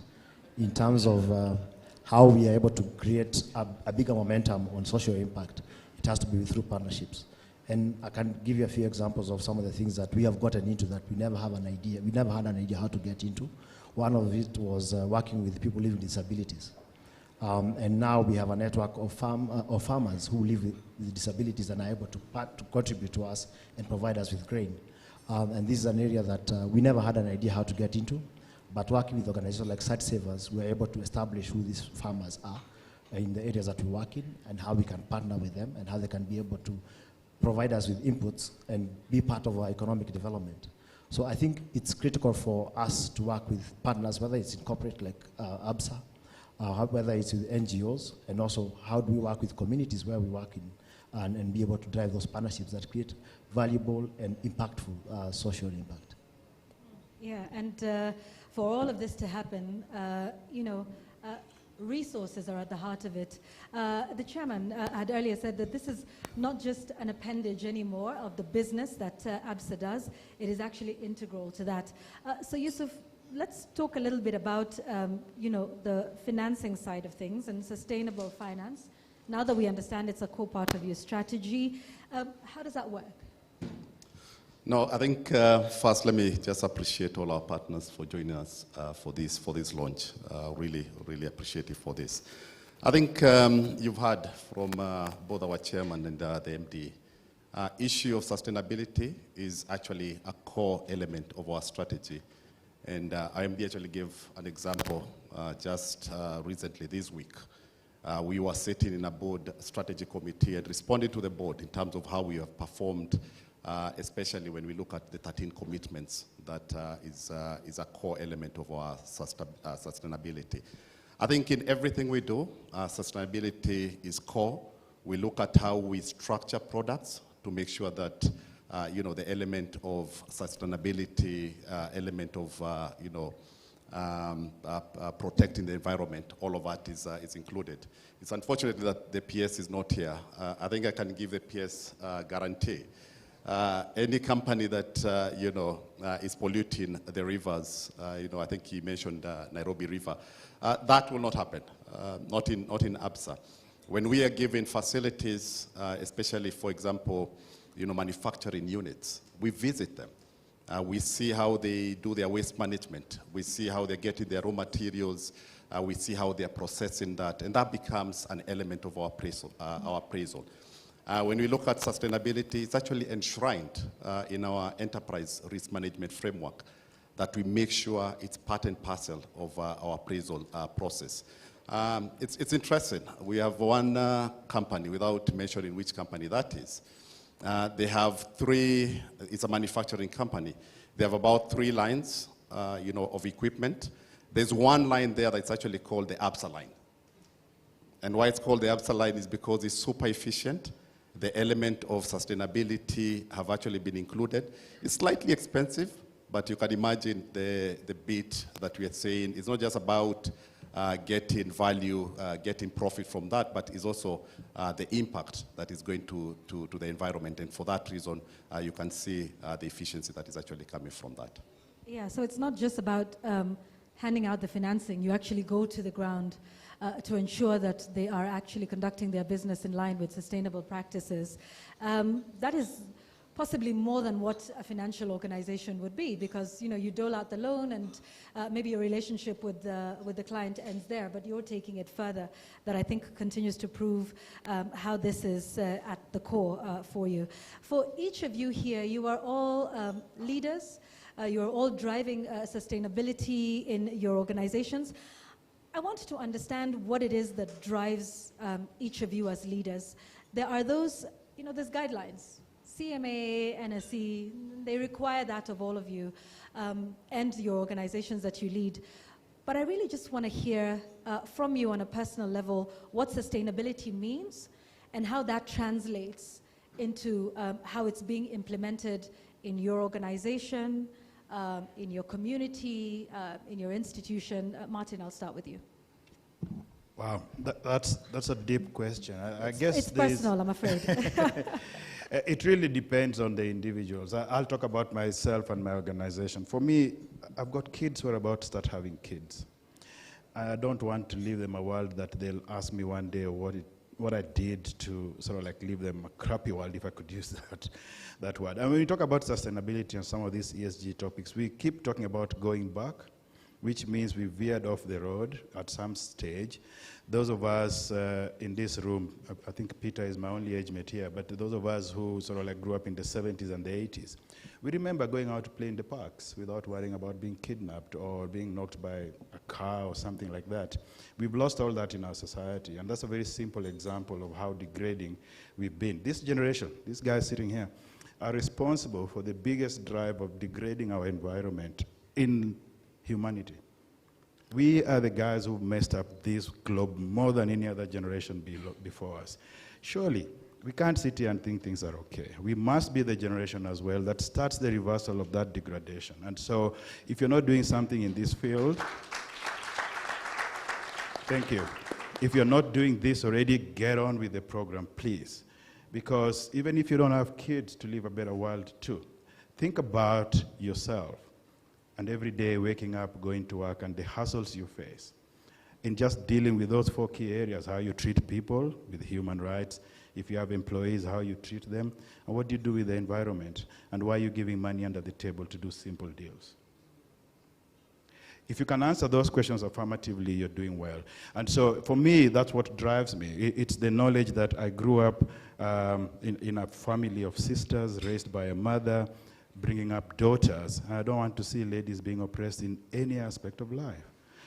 Speaker 1: in terms of how we are able to create a bigger momentum on social impact, it has to be through partnerships. And I can give you a few examples of some of the things that we have gotten into that we never had an idea how to get into. One of it was working with people living with disabilities. And now we have a network of farmers who live with disabilities and are able to contribute to us and provide us with grain. And this is an area that we never had an idea how to get into, but working with organizations like Site Savers, we're able to establish who these farmers are in the areas that we work in and how we can partner with them and how they can be able to provide us with inputs and be part of our economic development. So I think it's critical for us to work with partners, whether it's in corporate like Absa, whether it's with NGOs, and also how do we work with communities where we work in and be able to drive those partnerships that create valuable and impactful social impact.
Speaker 15: Yeah, and for all of this to happen, resources are at the heart of it. The chairman had earlier said that this is not just an appendage anymore of the business that Absa does, it is actually integral to that. So Yusuf, let's talk a little bit about the financing side of things and sustainable finance. Now that we understand it's a core part of your strategy, how does that work?
Speaker 2: No, I think first let me just appreciate all our partners for joining us for this launch. Really appreciative for this. I think you've heard from both our chairman and the MD. Issue of sustainability is actually a core element of our strategy. And IMD actually gave an example just recently this week. We were sitting in a board strategy committee and responding to the board in terms of how we have performed, especially when we look at the 13 commitments that is a core element of our sustainability. I think in everything we do, sustainability is core. We look at how we structure products to make sure that the element of sustainability, element of protecting the environment, all of that is included. It's unfortunate that the PS is not here. I think I can give the PS guarantee. Any company that is polluting the rivers, I think he mentioned Nairobi River, that will not happen. Not in Absa. When we are given facilities, especially for example, manufacturing units, we visit them. We see how they do their waste management. We see how they're getting their raw materials. We see how they are processing that, and that becomes an element of our appraisal. When we look at sustainability, it's actually enshrined in our enterprise risk management framework, that we make sure it's part and parcel of our appraisal process. It's interesting. We have one company, without mentioning which company that is. They have three, it's a manufacturing company. They have about 3 lines of equipment. There's one line there that's actually called the Absa line. And why it's called the Absa line is because it's super efficient. The element of sustainability have actually been included. It's slightly expensive, but you can imagine the bit that we are saying. It's not just about getting value, getting profit from that, but it's also the impact that is going to the environment. And for that reason, you can see the efficiency that is actually coming from that.
Speaker 15: Yeah, so it's not just about handing out the financing. You actually go to the ground to ensure that they are actually conducting their business in line with sustainable practices. That is possibly more than what a financial organization would be, because you dole out the loan and maybe your relationship with the client ends there, but you're taking it further. That I think continues to prove how this is at the core for you. For each of you here, you are all leaders. You are all driving sustainability in your organizations. I want to understand what it is that drives each of you as leaders. There are those, there's guidelines. CMA, NSE, they require that of all of you and your organizations that you lead. But I really just want to hear from you on a personal level what sustainability means and how that translates into how it's being implemented in your organization, in your community, in your institution. Martin, I'll start with you.
Speaker 20: Wow, that's a deep question. I guess
Speaker 15: it's personal, I'm afraid.
Speaker 20: It really depends on the individuals. I'll talk about myself and my organization. For me, I've got kids who are about to start having kids. I don't want to leave them a world that they'll ask me one day what I did to sort of like leave them a crappy world, if I could use that word. And when we talk about sustainability and some of these ESG topics, we keep talking about going back, which means we veered off the road at some stage. Those of us in this room, I think Peter is my only age mate here, but those of us who sort of like grew up in the 70s and the 80s, we remember going out to play in the parks without worrying about being kidnapped or being knocked by a car or something like that. We've lost all that in our society, and that's a very simple example of how degrading we've been. This generation, these guys sitting here, are responsible for the biggest drive of degrading our environment in humanity. We are the guys who messed up this globe more than any other generation before us. Surely, we can't sit here and think things are okay. We must be the generation as well that starts the reversal of that degradation. And so, if you're not doing something in this field, thank you. If you're not doing this already, get on with the program, please. Because even if you don't have kids to live a better world too, think about yourself. And every day waking up, going to work, and the hassles you face in just dealing with those 4 key areas: how you treat people with human rights, if you have employees, how you treat them, and what do you do with the environment, and why are you giving money under the table to do simple deals. If you can answer those questions affirmatively, you're doing well. And so for me, that's what drives me. It's the knowledge that I grew up in a family of sisters, raised by a mother, bringing up daughters. I don't want to see ladies being oppressed in any aspect of life,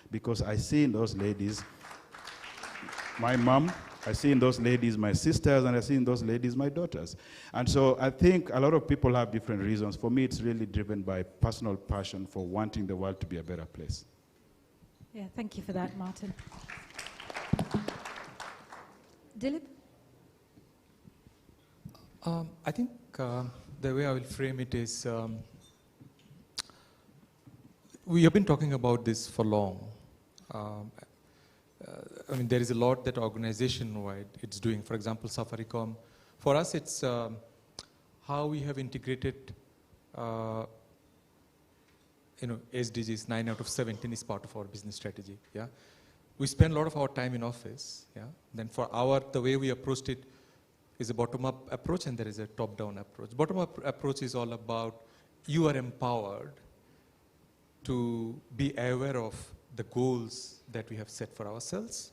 Speaker 20: because I see in those ladies my mom, I see in those ladies my sisters, and I see in those ladies my daughters. And so I think a lot of people have different reasons. For me, it's really driven by personal passion for wanting the world to be a better place.
Speaker 15: Yeah, thank you for that, Martin. Dilip?
Speaker 21: I think the way I will frame it is, we have been talking about this for long. I mean, there is a lot that organization-wide it's doing. For example, Safaricom. For us, it's how we have integrated, SDGs 9 out of 17 is part of our business strategy. Yeah, we spend a lot of our time in office. Yeah, then for the way we approached it is a bottom-up approach, and there is a top-down approach. Bottom-up approach is all about you are empowered to be aware of the goals that we have set for ourselves,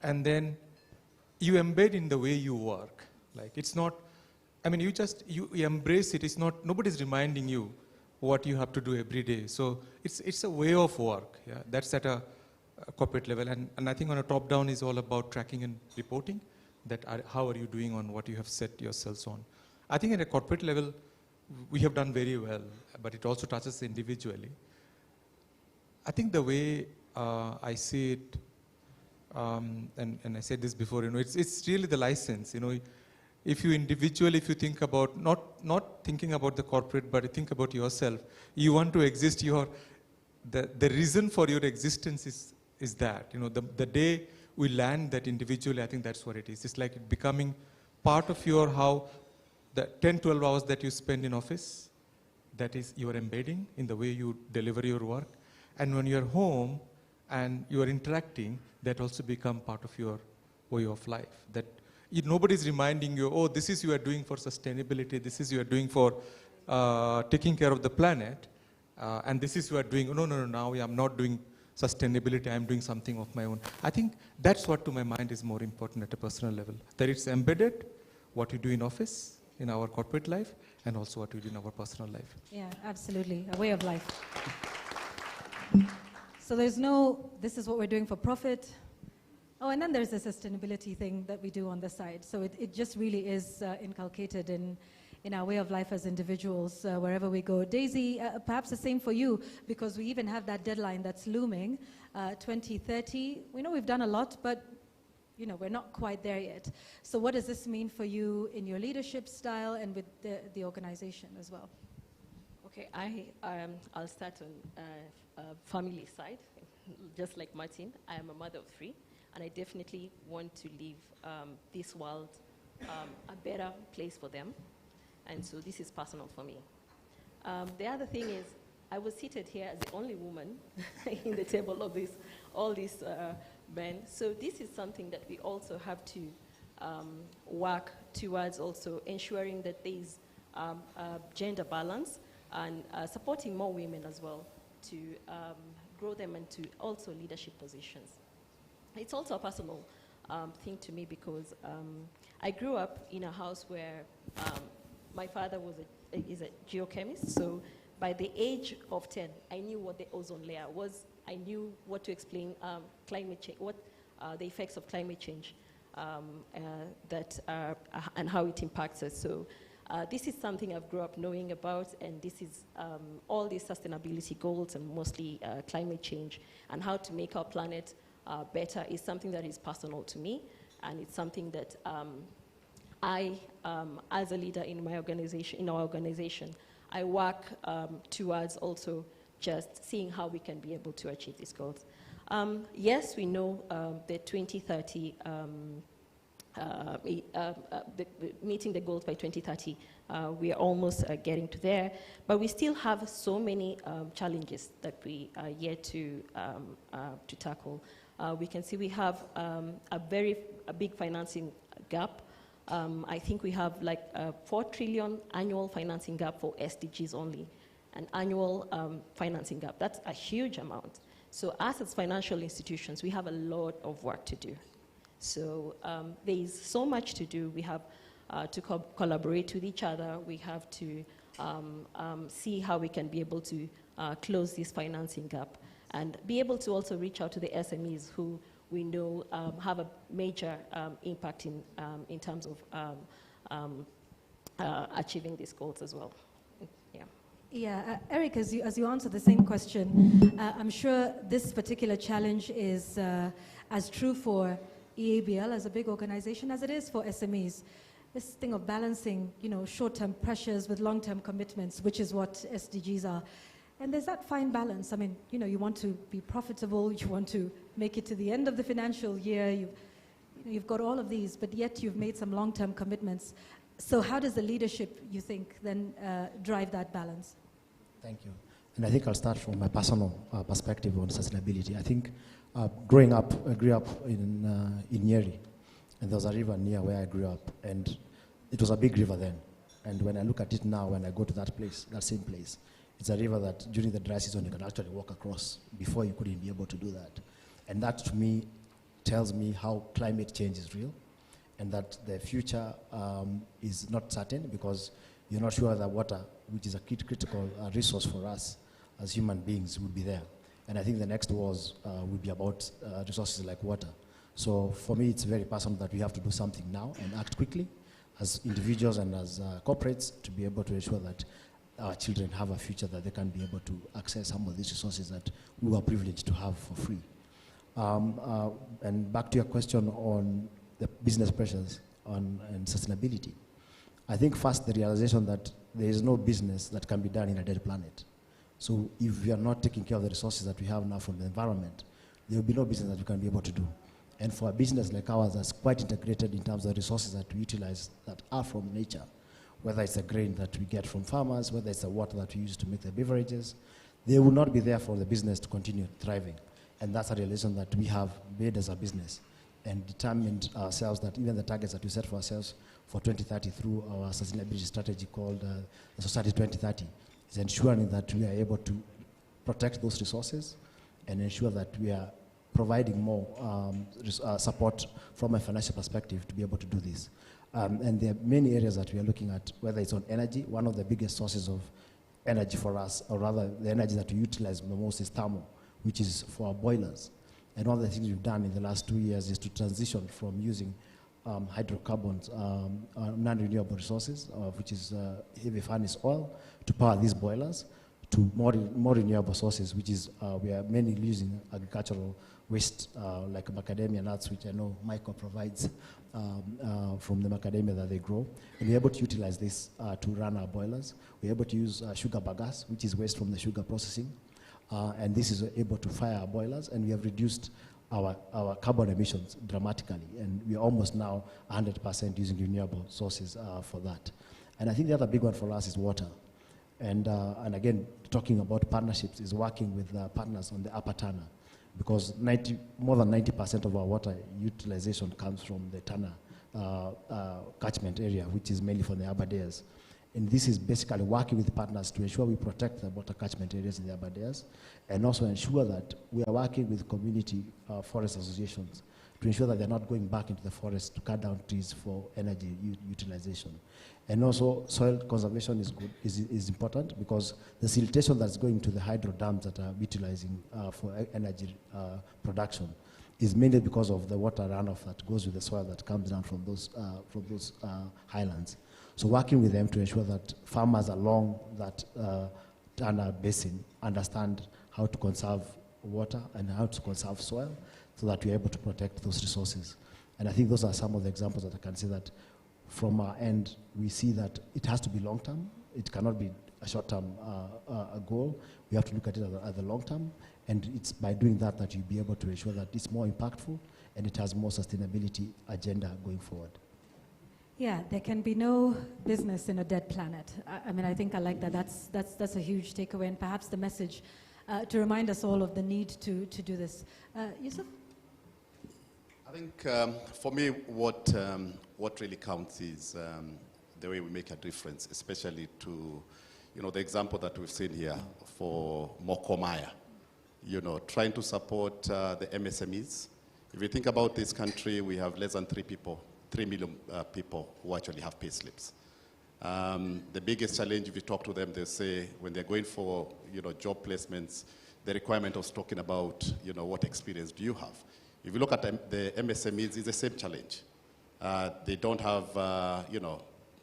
Speaker 21: and then you embed in the way you work. Like, it's not, I mean, you embrace it. It's not, nobody's reminding you what you have to do every day. So it's a way of work. Yeah, that's at a corporate level, and I think on a top down is all about tracking and reporting. How are you doing on what you have set yourselves on? I think at a corporate level, we have done very well, but it also touches individually. I think the way I see it, and I said this before, it's really the license. If you individually, if you think about, not thinking about the corporate, but think about yourself, you want to exist, the reason for your existence is that. The day we land that individually, I think that's what it is. It's like becoming part of the 10, 12 hours that you spend in office, that is you're embedding in the way you deliver your work. And when you're home and you're interacting, that also become part of your way of life. That nobody's reminding you, oh, this is you are doing for sustainability, this is you are doing for taking care of the planet, and this is you are doing, no, now I'm not doing sustainability, I'm doing something of my own. I think that's what to my mind is more important at a personal level. That it's embedded, what you do in office, in our corporate life, and also what we do in our personal life.
Speaker 15: Yeah, absolutely, a way of life. So there's this is what we're doing for profit. Oh, and then there's the sustainability thing that we do on the side. So it just really is inculcated in our way of life as individuals, wherever we go. Daisy, perhaps the same for you, because we even have that deadline that's looming, 2030. We know we've done a lot, but we're not quite there yet. So what does this mean for you in your leadership style and with the organization as well?
Speaker 22: Okay, I'll start on family side. Just like Martin, I am a mother of 3, and I definitely want to leave this world a better place for them. And so this is personal for me. The other thing is, I was seated here as the only woman in the table of all these men. So this is something that we also have to work towards, also ensuring that there is gender balance and supporting more women as well to grow them into also leadership positions. It's also a personal thing to me because I grew up in a house where my father is a geochemist, so by the age of 10, I knew what the ozone layer was. I knew what to explain climate change, what the effects of climate change and how it impacts us. So this is something I've grew up knowing about, and this is all these sustainability goals and mostly climate change and how to make our planet better is something that is personal to me, and it's something that I, as a leader in my organization, in our organization, I work towards also just seeing how we can be able to achieve these goals. Yes, we know the 2030, meeting the goals by 2030, we are almost getting to there, but we still have so many challenges that we are yet to tackle. We can see we have a big financing gap. I think we have like a 4 trillion annual financing gap for SDGs only, an annual financing gap. That's a huge amount. So us as financial institutions, we have a lot of work to do. So there is so much to do. We have to collaborate with each other. We have to see how we can be able to close this financing gap and be able to also reach out to the SMEs who we know have a major impact in terms of achieving these goals as well. Yeah.
Speaker 15: Yeah, Eric, as you answer the same question, I'm sure this particular challenge is as true for EABL as a big organization as it is for SMEs. This thing of balancing, short-term pressures with long-term commitments, which is what SDGs are. And there's that fine balance. I mean, you want to be profitable, you want to make it to the end of the financial year, you've got all of these, but yet you've made some long-term commitments. So how does the leadership, you think, then drive that balance?
Speaker 1: Thank you. And I think I'll start from my personal perspective on sustainability. I think growing up, I grew up in Nyeri, and there was a river near where I grew up, and it was a big river then. And when I look at it now, when I go to that place, that same place, It's a river that during the dry season you can actually walk across. Before you couldn't be able to do that. And that to me tells me how climate change is real and that the future is not certain because you're not sure that water, which is a critical resource for us as human beings, will be there. And I think the next wars will be about resources like water. So for me, it's very personal that we have to do something now and act quickly as individuals and as corporates to be able to ensure that our children have a future that they can be able to access some of these resources that we are privileged to have for free. And back to your question on the business pressures and sustainability. I think first the realization that there is no business that can be done in a dead planet. So if we are not taking care of the resources that we have now from the environment, there will be no business that we can be able to do. And for a business like ours that's quite integrated in terms of the resources that we utilize that are from nature, whether it's the grain that we get from farmers, whether it's the water that we use to make the beverages, they will not be there for the business to continue thriving. And that's a realization that we have made as a business and determined ourselves that even the targets that we set for ourselves for 2030 through our sustainability strategy called the Society 2030 is ensuring that we are able to protect those resources and ensure that we are providing more support from a financial perspective to be able to do this. And there are many areas that we are looking at, whether it's on energy. One of the biggest sources of energy for us, or rather the energy that we utilize the most is thermal, which is for our boilers. And one of the things we've done in the last 2 years is to transition from using hydrocarbons, non-renewable resources, which is heavy furnace oil, to power these boilers, to more renewable sources, which is we are mainly using agricultural waste like macadamia nuts, which I know Michael provides from the macadamia that they grow. And we're able to utilize this to run our boilers. We're able to use sugar bagasse, which is waste from the sugar processing. And this is able to fire our boilers, and we have reduced our carbon emissions dramatically. And we're almost now 100% using renewable sources for that. And I think the other big one for us is water. And again, talking about partnerships is working with partners on the upper Tana, because more than 90% of our water utilization comes from the Tana catchment area, which is mainly for the Aberdares. And this is basically working with partners to ensure we protect the water catchment areas in the Aberdares, and also ensure that we are working with community forest associations to ensure that they're not going back into the forest to cut down trees for energy utilization. And also soil conservation is important, because the siltation that's going to the hydro dams that are utilizing for energy production is mainly because of the water runoff that goes with the soil that comes down from those highlands. So working with them to ensure that farmers along that Tana basin understand how to conserve water and how to conserve soil so that we're able to protect those resources. And I think those are some of the examples that I can say that from our end, we see that it has to be long-term. It cannot be a short-term goal. We have to look at it at the long term. And it's by doing that that you'll be able to ensure that it's more impactful and it has more sustainability agenda going forward.
Speaker 15: Yeah, there can be no business in a dead planet. I mean, I think I like that. That's a huge takeaway, and perhaps the message to remind us all of the need to do this. Yusuf?
Speaker 2: I think for me, what really counts is the way we make a difference, especially to, the example that we've seen here for Mokomaya, trying to support the MSMEs. If you think about this country, we have less than 3 million people who actually have pay slips. The biggest challenge, if you talk to them, they say when they're going for job placements, the requirement of talking about what experience do you have. If you look at the MSMEs, it's the same challenge. They don't have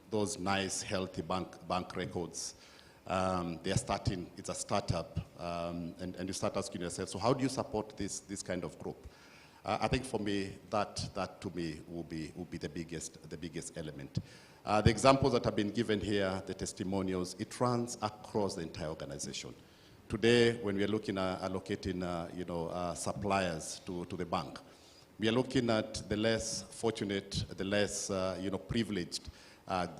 Speaker 2: those nice, healthy bank records. They are starting, it's a startup, and you start asking yourself, so how do you support this kind of group? I think for me, that to me will be the biggest element. The examples that have been given here, the testimonials, it runs across the entire organization. Today, when we are looking at allocating suppliers to the bank, we are looking at the less fortunate, the less privileged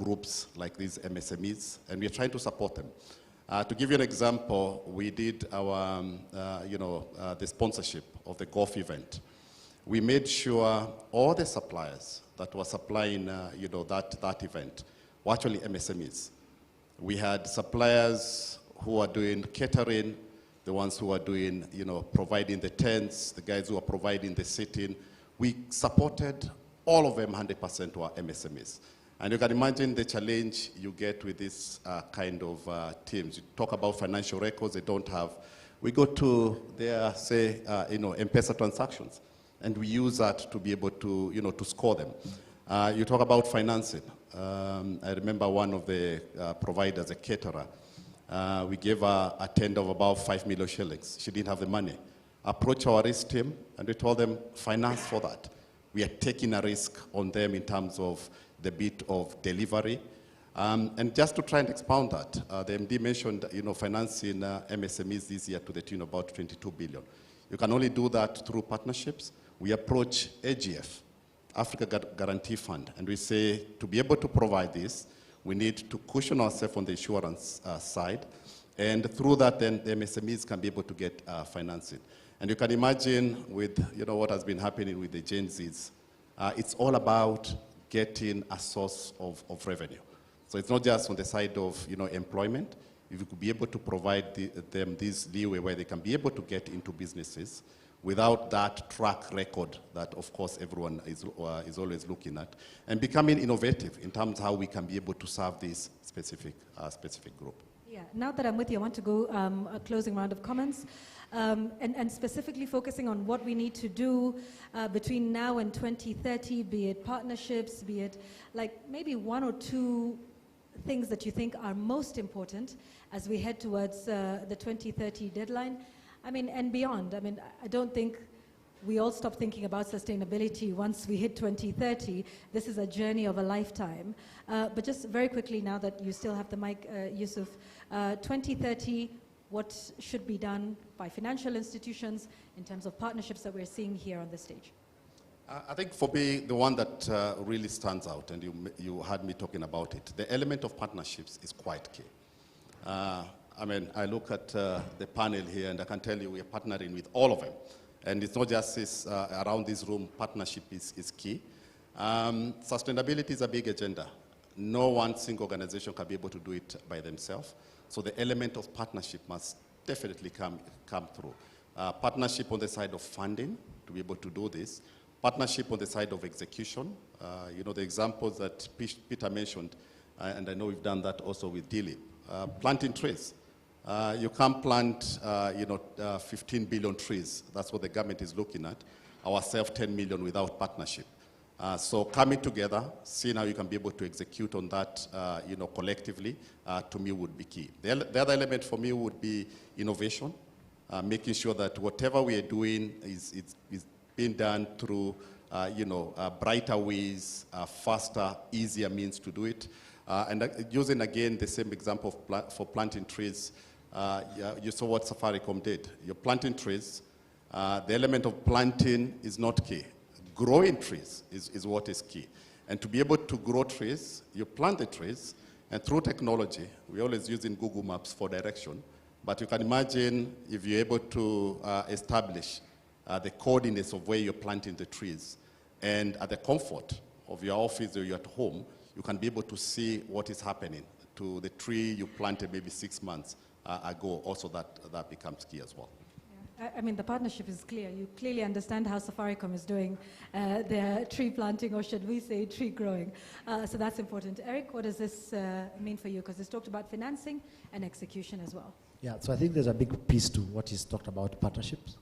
Speaker 2: groups like these MSMEs, and we are trying to support them. To give you an example, we did our the sponsorship of the golf event. We made sure all the suppliers that were supplying that event were actually MSMEs. We had suppliers who are doing catering, the ones who are doing, providing the tents, the guys who are providing the sitting. We supported all of them 100% to our MSMEs. And you can imagine the challenge you get with this kind of teams. You talk about financial records they don't have. We go to their, say, M-Pesa transactions, and we use that to be able to, to score them. You talk about financing. I remember one of the providers, a caterer, we gave her a tender of about 5 million shillings. She didn't have the money. Approached our risk team, and we told them, finance for that. We are taking a risk on them in terms of the bit of delivery. And just to try and expound that, the MD mentioned, financing MSMEs this year to the tune of about 22 billion. You can only do that through partnerships. We approach AGF, Africa Guarantee Fund, and we say, to be able to provide this, we need to cushion ourselves on the insurance side, and through that, then the MSMEs can be able to get financing. And you can imagine with, what has been happening with the Gen Zs, it's all about getting a source of revenue. So it's not just on the side of, employment. If you could be able to provide them this leeway where they can be able to get into businesses without that track record that, of course, everyone is always looking at, and becoming innovative in terms of how we can be able to serve this specific group.
Speaker 15: Yeah, now that I'm with you, I want to go a closing round of comments, and specifically focusing on what we need to do between now and 2030, be it partnerships, be it like maybe one or two things that you think are most important as we head towards the 2030 deadline. I mean, and beyond. I mean, I don't think we all stop thinking about sustainability once we hit 2030. This is a journey of a lifetime. But just very quickly, now that you still have the mic, Yusuf, 2030, what should be done by financial institutions in terms of partnerships that we're seeing here on the stage?
Speaker 2: I think for me, the one that really stands out, and you heard me talking about it, the element of partnerships is quite key. I mean, I look at the panel here, and I can tell you we are partnering with all of them. And it's not just this, around this room, partnership is key. Sustainability is a big agenda. No one single organization can be able to do it by themselves. So the element of partnership must definitely come through. Partnership on the side of funding to be able to do this. Partnership on the side of execution. The examples that Peter mentioned, and I know we've done that also with Dilip. Planting trees. You can't plant, 15 billion trees. That's what the government is looking at. Ourselves, 10 million without partnership. So coming together, seeing how you can be able to execute on that, collectively, to me would be key. The other element for me would be innovation, making sure that whatever we are doing is being done through, brighter ways, faster, easier means to do it. And using again the same example for planting trees, you saw what Safaricom did. You're planting trees. The element of planting is not key. Growing trees is what is key. And to be able to grow trees, you plant the trees, and through technology, we're always using Google Maps for direction, but you can imagine if you're able to establish the coordinates of where you're planting the trees, and at the comfort of your office or you're at home, you can be able to see what is happening to the tree you planted maybe 6 months ago. Also that becomes key as well.
Speaker 15: I mean, the partnership is clear. You clearly understand how Safaricom is doing their tree planting, or should we say tree growing. So that's important. Eric, what does this mean for you? Because it's talked about financing and execution as well.
Speaker 1: Yeah, so I think there's a big piece to what is talked about partnerships.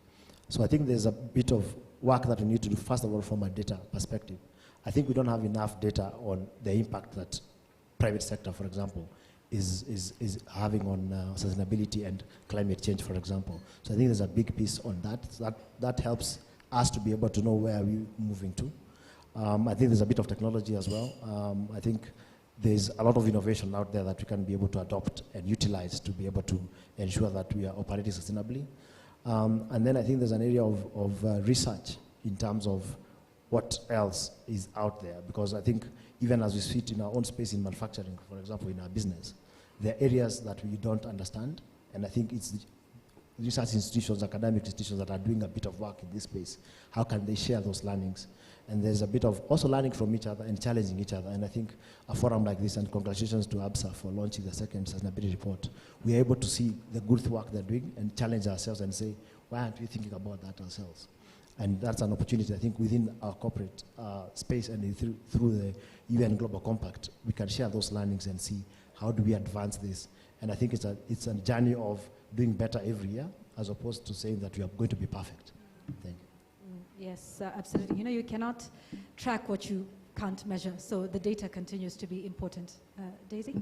Speaker 1: So I think there's a bit of work that we need to do, first of all, from a data perspective. I think we don't have enough data on the impact that private sector, for example, is having on sustainability and climate change, for example. So I think there's a big piece on that. That helps us to be able to know where we're moving to. I think there's a bit of technology as well. I think there's a lot of innovation out there that we can be able to adopt and utilize to be able to ensure that we are operating sustainably. And then I think there's an area of research in terms of what else is out there, because I think even as we sit in our own space in manufacturing, for example, in our business, there are areas that we don't understand, and I think it's research institutions, academic institutions that are doing a bit of work in this space, how can they share those learnings? And there's a bit of also learning from each other and challenging each other. And I think a forum like this, and congratulations to Absa for launching the second sustainability report, we are able to see the good work they're doing and challenge ourselves and say, why aren't we thinking about that ourselves? And that's an opportunity, I think, within our corporate space and through the UN Global Compact, we can share those learnings and see how do we advance this. And I think it's a journey of doing better every year, as opposed to saying that we are going to be perfect. Thank you.
Speaker 15: Yes, absolutely. You know, you cannot track what you can't measure, so the data continues to be important. Daisy?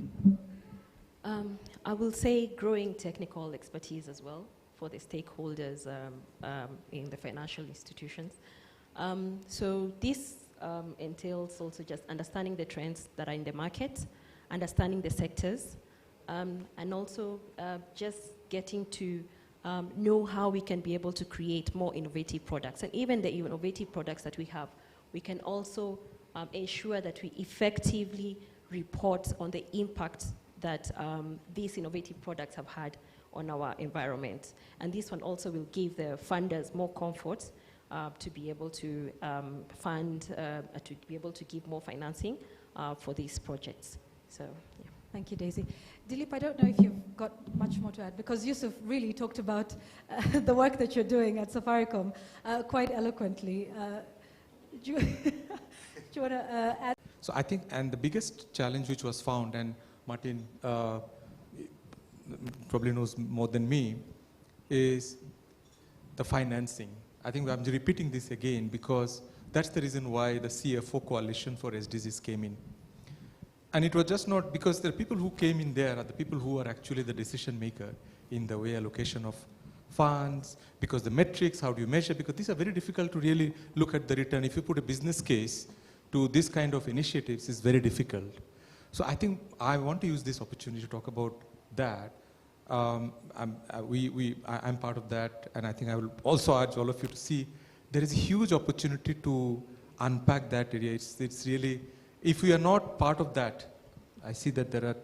Speaker 22: I will say growing technical expertise as well for the stakeholders in the financial institutions. So this entails also just understanding the trends that are in the market, understanding the sectors, and also just getting to know how we can be able to create more innovative products. And even the innovative products that we have, we can also ensure that we effectively report on the impact that these innovative products have had on our environment. And this one also will give the funders more comfort to be able to fund, to be able to give more financing for these projects. So, yeah.
Speaker 15: Thank you, Daisy. Dilip, I don't know if you've got much more to add, because Yusuf really talked about the work that you're doing at Safaricom quite eloquently. Do you want to add?
Speaker 21: So I think, and the biggest challenge which was found, and Martin probably knows more than me, is the financing. I think I'm repeating this again because that's the reason why the CFO Coalition for SDGs came in. And it was just not because the people who came in there are the people who are actually the decision maker in the way allocation of funds, because the metrics, how do you measure, because these are very difficult to really look at the return. If you put a business case to this kind of initiatives, it's very difficult. So I think I want to use this opportunity to talk about that. I'm part of that, and I think I will also urge all of you to see there is a huge opportunity to unpack that area. It's really, if we are not part of that, I see that there are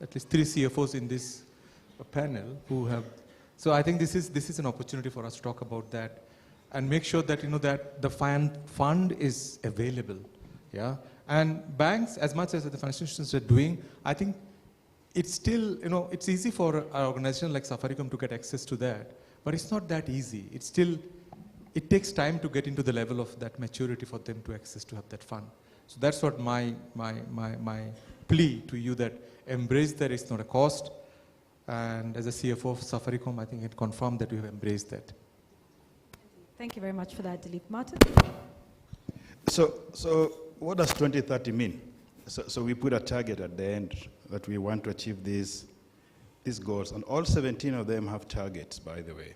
Speaker 21: at least 3 CFOs in this panel who have. So I think this is an opportunity for us to talk about that and make sure that that the fund is available, yeah. And banks, as much as the financial institutions are doing, I think it's still it's easy for an organization like Safaricom to get access to that, but it's not that easy. It takes time to get into the level of that maturity for them to access to have that fund. So that's what my plea to you, that embrace that it's not a cost. And as a CFO of Safaricom, I think it confirmed that we have embraced that.
Speaker 15: Thank you very much for that, Dilip. Martin?
Speaker 20: So what does 2030 mean? So we put a target at the end that we want to achieve these goals, and all 17 of them have targets, by the way.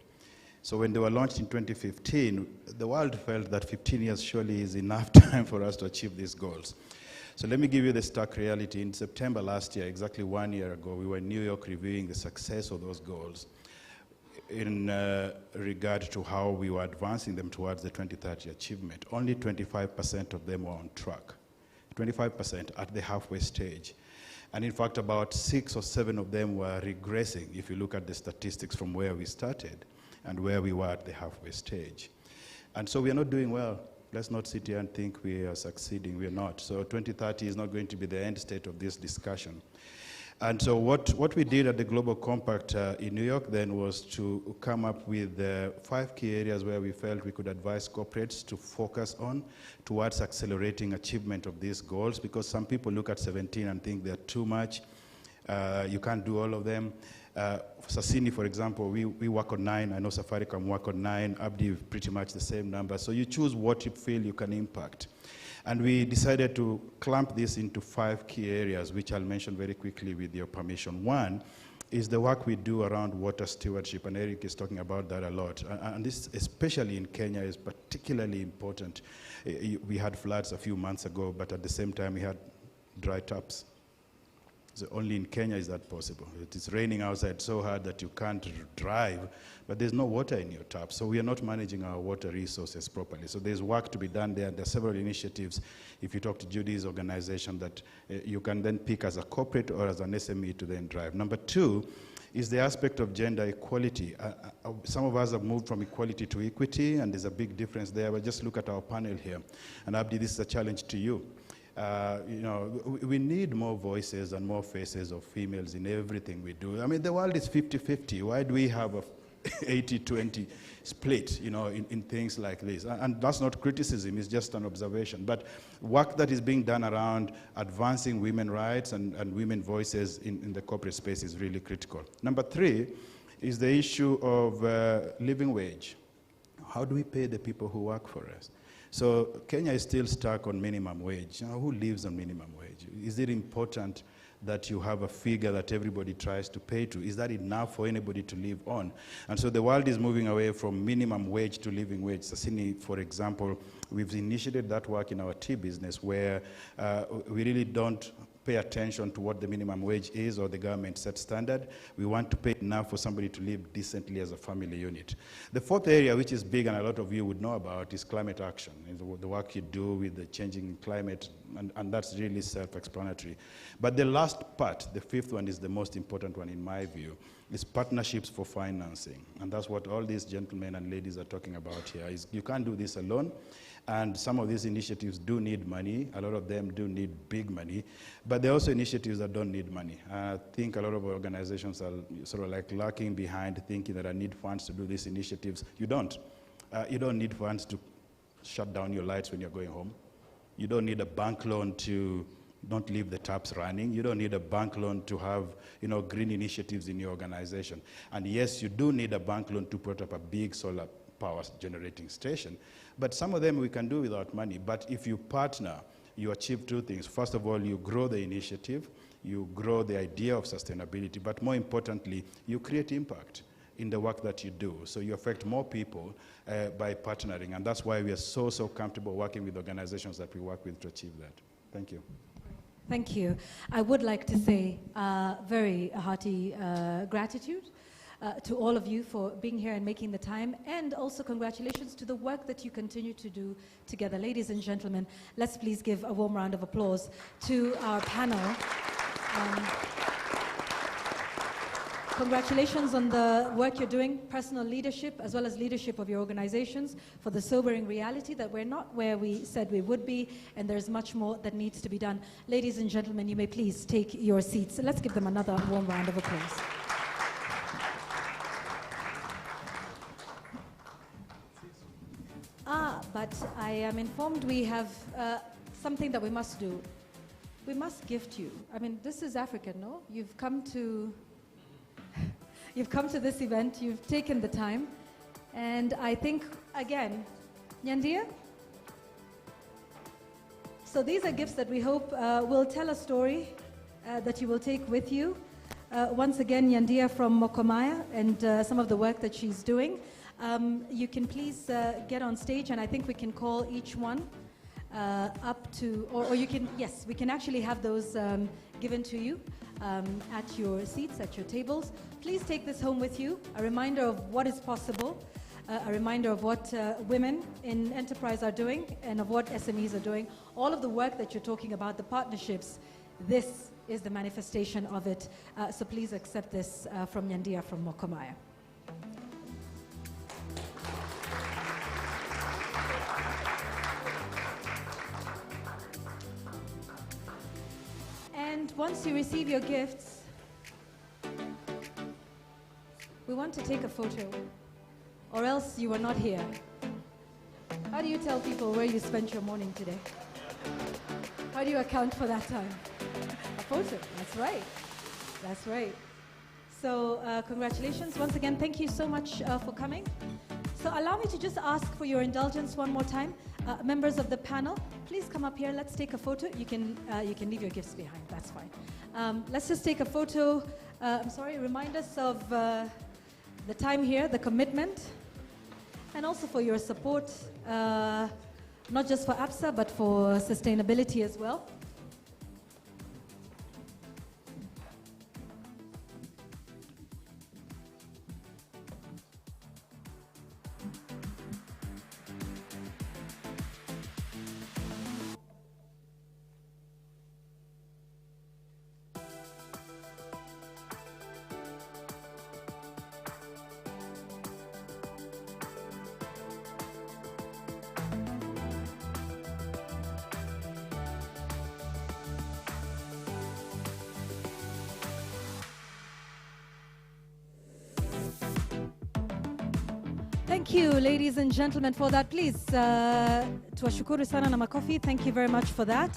Speaker 20: So when they were launched in 2015, the world felt that 15 years surely is enough time for us to achieve these goals. So let me give you the stark reality. In September last year, exactly 1 year ago, we were in New York reviewing the success of those goals in regard to how we were advancing them towards the 2030 achievement. Only 25% of them were on track, 25% at the halfway stage. And in fact, about 6 or 7 of them were regressing, if you look at the statistics from where we started and where we were at the halfway stage. And so we are not doing well. Let's not sit here and think we are succeeding. We are not. So 2030 is not going to be the end state of this discussion. And so what we did at the Global Compact in New York then was to come up with 5 key areas where we felt we could advise corporates to focus on towards accelerating achievement of these goals, because some people look at 17 and think they're too much. You can't do all of them. Sasini, for example, we work on 9. I know Safaricom work on 9. Abdi, pretty much the same number. So you choose what you feel you can impact. And we decided to clump this into 5 key areas, which I'll mention very quickly with your permission. One is the work we do around water stewardship, and Eric is talking about that a lot. And this, especially in Kenya, is particularly important. We had floods a few months ago, but at the same time we had dry taps. So only in Kenya is that possible. It is raining outside so hard that you can't drive, but there's no water in your tap. So we are not managing our water resources properly. So there's work to be done there. There are several initiatives, if you talk to Judy's organization, that you can then pick as a corporate or as an SME to then drive. Number two is the aspect of gender equality. Some of us have moved from equality to equity, and there's a big difference there. But just look at our panel here. And Abdi, this is a challenge to you. You know, we need more voices and more faces of females in everything we do. I mean, the world is 50-50. Why do we have a 80-20 split, you know, in things like this? And that's not criticism, it's just an observation. But work that is being done around advancing women's rights and women voices in the corporate space is really critical. Number three is the issue of living wage. How do we pay the people who work for us? So Kenya is still stuck on minimum wage. You know, who lives on minimum wage? Is it important that you have a figure that everybody tries to pay to? Is that enough for anybody to live on? And so the world is moving away from minimum wage to living wage. Sasini, for example, we've initiated that work in our tea business where we really don't pay attention to what the minimum wage is or the government set standard. We want to pay enough for somebody to live decently as a family unit. The fourth area, which is big and a lot of you would know about, is climate action. The work you do with the changing climate, and that's really self-explanatory. But the last part, the fifth one, is the most important one in my view, is partnerships for financing. And that's what all these gentlemen and ladies are talking about here, is you can't do this alone. And some of these initiatives do need money. A lot of them do need big money. But there are also initiatives that don't need money. I think a lot of organizations are sort of like lacking behind thinking that I need funds to do these initiatives. You don't. You don't need funds to shut down your lights when you're going home. You don't need a bank loan to not leave the taps running. You don't need a bank loan to have, you know, green initiatives in your organization. And yes, you do need a bank loan to put up a big solar power generating station. But some of them we can do without money. But if you partner, you achieve two things. First of all, you grow the initiative, you grow the idea of sustainability, but more importantly, you create impact in the work that you do. So you affect more people by partnering. And that's why we are so comfortable working with organizations that we work with to achieve that. Thank you.
Speaker 15: Thank you. I would like to say very hearty gratitude to all of you for being here and making the time, and also congratulations to the work that you continue to do together. Ladies and gentlemen, let's please give a warm round of applause to our panel. Congratulations on the work you're doing, personal leadership, as well as leadership of your organizations, for the sobering reality that we're not where we said we would be, and there's much more that needs to be done. Ladies and gentlemen, you may please take your seats. Let's give them another warm round of applause. But I am informed we have something that we must do. We must gift you. I mean, this is African, no? You've come to this event, you've taken the time, and I think, again, Nyandia? So these are gifts that we hope will tell a story that you will take with you. Once again, Nyandia from Mokomaya and some of the work that she's doing. You can please get on stage, and I think we can call each one up to, or you can, yes, we can actually have those given to you at your seats, at your tables. Please take this home with you, a reminder of what is possible, a reminder of what women in enterprise are doing and of what SMEs are doing. All of the work that you're talking about, the partnerships, this is the manifestation of it. So please accept this from Nyandia from Mokomaya. And once you receive your gifts, we want to take a photo, or else you are not here. How do you tell people where you spent your morning today? How do you account for that time? A photo, that's right. That's right. So congratulations once again. Thank you so much for coming. So allow me to just ask for your indulgence one more time. Members of the panel, please come up here. Let's take a photo. You can leave your gifts behind. That's fine. Let's just take a photo. I'm sorry, remind us of the time here, the commitment, and also for your support, not just for Absa, but for sustainability as well. Thank you, ladies and gentlemen, for that. Please, tuwashukuru sana na makofi. Thank you very much for that.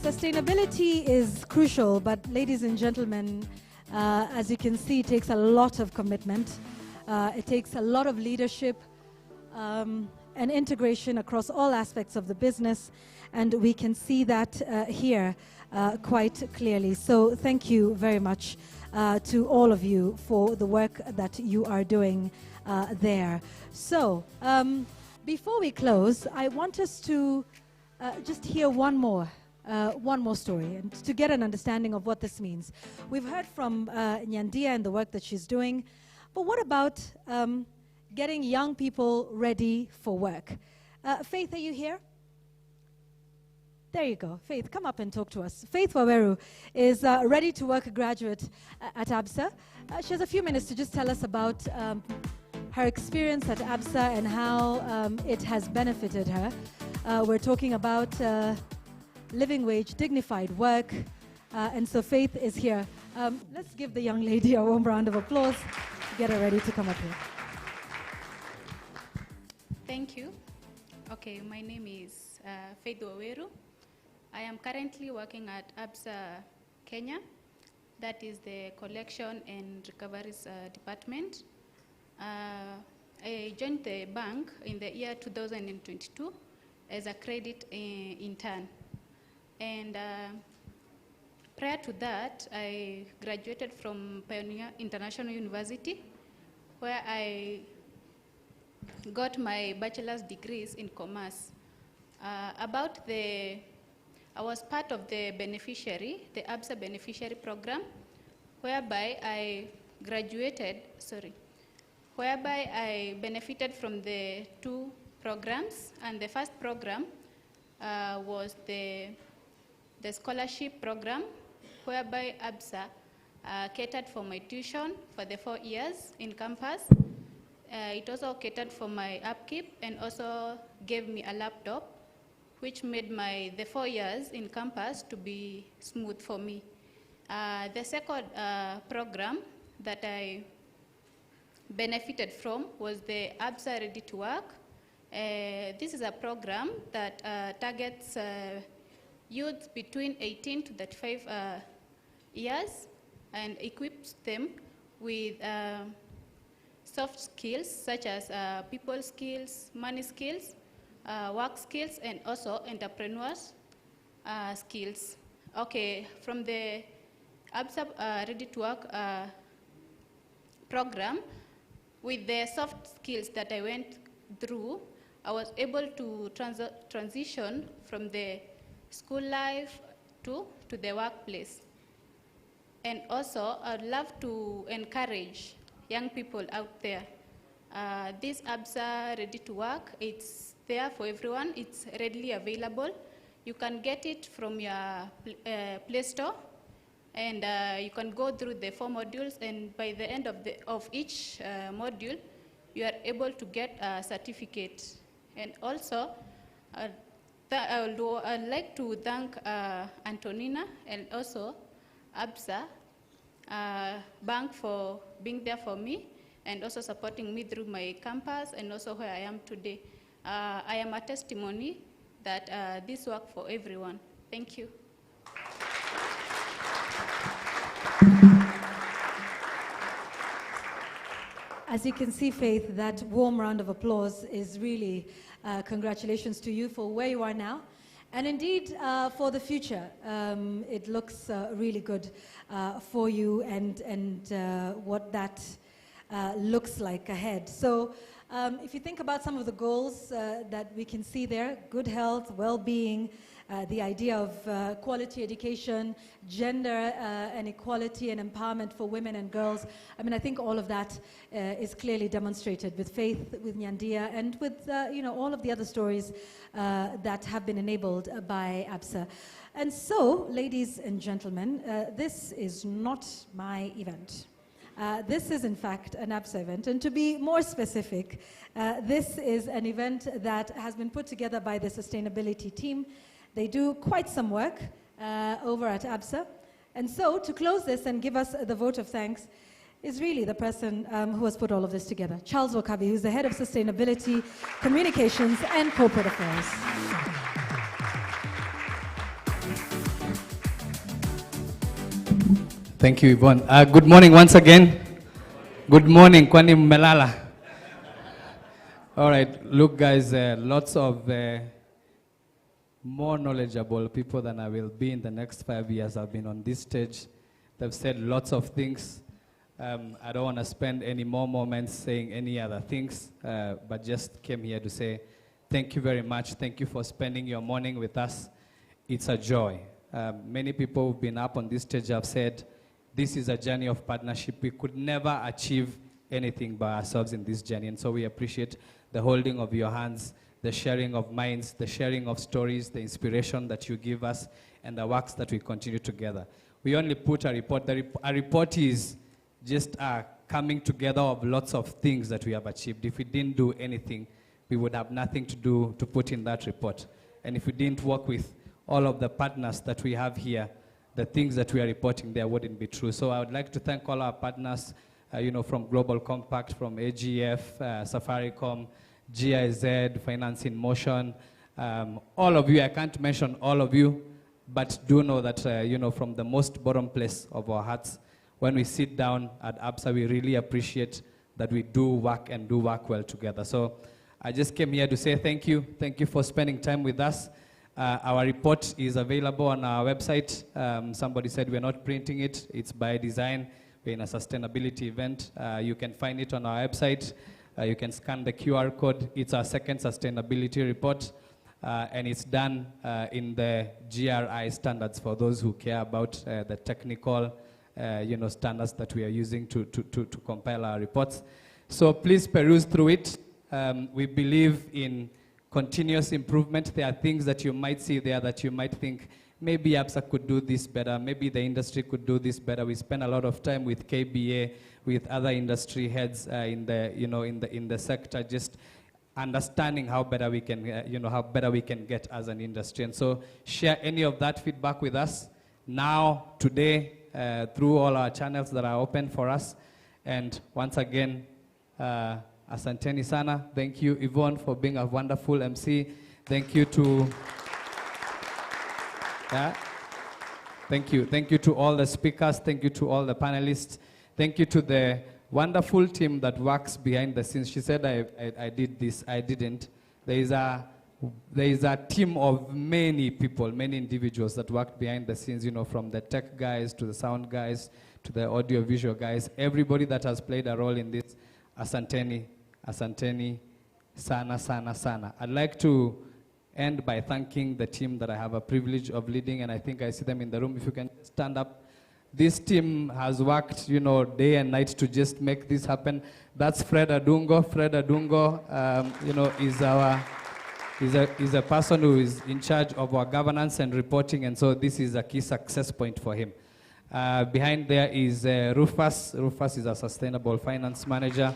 Speaker 15: Sustainability is crucial, but ladies and gentlemen, as you can see, it takes a lot of commitment. It takes a lot of leadership and integration across all aspects of the business, and we can see that here quite clearly. So thank you very much to all of you for the work that you are doing there. So before we close, I want us to just hear one more story and to get an understanding of what this means. We've heard from Nyandia and the work that she's doing, but what about getting young people ready for work? Faith, are you here? There you go. Faith, come up and talk to us. Faith Waweru is a ready-to-work graduate at Absa. She has a few minutes to just tell us about her experience at Absa and how it has benefited her. We're talking about living wage, dignified work, and so Faith is here. Let's give the young lady a warm round of applause to get her ready to come up here.
Speaker 3: Thank you. Okay, my name is Faith Waweru. I am currently working at Absa Kenya. That is the collection and recoveries department. I joined the bank in the year 2022 as a credit intern. And prior to that, I graduated from Pioneer International University, where I got my bachelor's degrees in commerce. I was part of the beneficiary, the Absa beneficiary program, whereby I benefited from the two programs. And the first program was the scholarship program, whereby Absa catered for my tuition for the 4 years in campus. It also catered for my upkeep and also gave me a laptop, which made the 4 years in campus to be smooth for me. The second program that I benefited from was the Absa Ready to Work. This is a program that targets youths between 18 to 35 years and equips them with soft skills such as people skills, money skills, work skills, and also entrepreneurs skills. Okay, from the Absa Ready to Work program, with the soft skills that I went through, I was able to transition from the school life to the workplace. And also, I'd love to encourage young people out there. This Absa Ready to Work, it's there for everyone. It's readily available. You can get it from your Play Store, and you can go through the 4 modules, and by the end of each module, you are able to get a certificate. And also, I'd like to thank Antonina and also Absa Bank for being there for me and also supporting me through my campus and also where I am today. I am a testimony that this works for everyone. Thank you.
Speaker 15: As you can see, Faith, that warm round of applause is really congratulations to you for where you are now. And indeed, for the future, it looks really good for you and what that looks like ahead. So if you think about some of the goals that we can see there, good health, well-being, the idea of quality education, gender and equality and empowerment for women and girls. I mean, I think all of that is clearly demonstrated with Faith, with Nyandia, and with all of the other stories that have been enabled by Absa. And so, ladies and gentlemen, this is not my event. This is, in fact, an Absa event. And to be more specific, this is an event that has been put together by the sustainability team. They do quite some work over at Absa. And so, to close this and give us the vote of thanks, is really the person who has put all of this together. Charles Wakabi, who's the head of sustainability, communications, and corporate affairs.
Speaker 18: Thank you, Yvonne. Good morning once again. Good morning, Kwani Melala. All right, look, guys, lots of more knowledgeable people than I will be in the next 5 years have been on this stage. They've said lots of things. I don't want to spend any more moments saying any other things, but just came here to say thank you very much. Thank you for spending your morning with us. It's a joy. Many people who've been up on this stage have said this is a journey of partnership. We could never achieve anything by ourselves in this journey, and so we appreciate the holding of your hands, the sharing of minds, the sharing of stories, the inspiration that you give us, and the works that we continue together. We only put a report. A report is just a coming together of lots of things that we have achieved. If we didn't do anything, we would have nothing to do to put in that report. And if we didn't work with all of the partners that we have here, the things that we are reporting there wouldn't be true. So I would like to thank all our partners, from Global Compact, from AGF, Safaricom, GIZ, Finance in Motion, all of you. I can't mention all of you, but do know that, from the most bottom place of our hearts, when we sit down at Absa, we really appreciate that we do work and do work well together. So I just came here to say thank you. Thank you for spending time with us. Our report is available on our website. Somebody said we're not printing it. It's by design. We're in a sustainability event. You can find it on our website. You can scan the QR code. It's our second sustainability report, and it's done in the GRI standards for those who care about the technical standards that we are using to compile our reports. So please peruse through it. We believe in continuous improvement. There are things that you might see there that you might think, maybe Absa could do this better, maybe the industry could do this better. We spend a lot of time with KBA, with other industry heads in the sector, just understanding how better we can, how better we can get as an industry. And so share any of that feedback with us now, today, through all our channels that are open for us. And once again, asanteni sana. Thank you, Yvonne, for being a wonderful MC. Thank you to thank you to all the speakers. Thank you to all the panelists. Thank you to the wonderful team that works behind the scenes. She said I did this. I didn't. There is a team of many people, many individuals that worked behind the scenes, from the tech guys to the sound guys to the audio visual guys. Everybody that has played a role in this, asanteni, asanteni, sana, sana, sana. I'd like to end by thanking the team that I have a privilege of leading, and I think I see them in the room. If you can stand up. This team has worked, day and night to just make this happen. That's Fred Adungo. Fred Adungo, is a person who is in charge of our governance and reporting, and so this is a key success point for him. Behind there is Rufus. Rufus is a sustainable finance manager,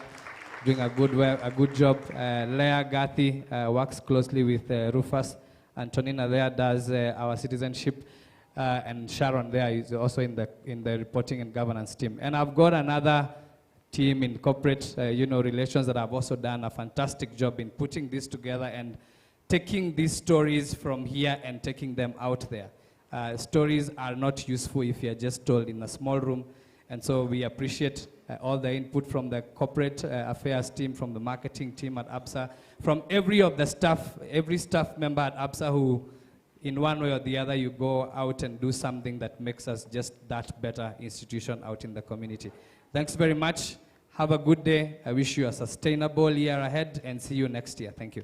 Speaker 18: doing a good job. Leah Gathi works closely with Rufus. Antonina there does our citizenship. And Sharon there is also in the reporting and governance team. And I've got another team in corporate relations that have also done a fantastic job in putting this together and taking these stories from here and taking them out there. Stories are not useful if you're just told in a small room. And so we appreciate all the input from the corporate affairs team, from the marketing team at Absa, from every staff member at Absa who, in one way or the other, you go out and do something that makes us just that better institution out in the community. Thanks very much. Have a good day. I wish you a sustainable year ahead and see you next year. Thank you.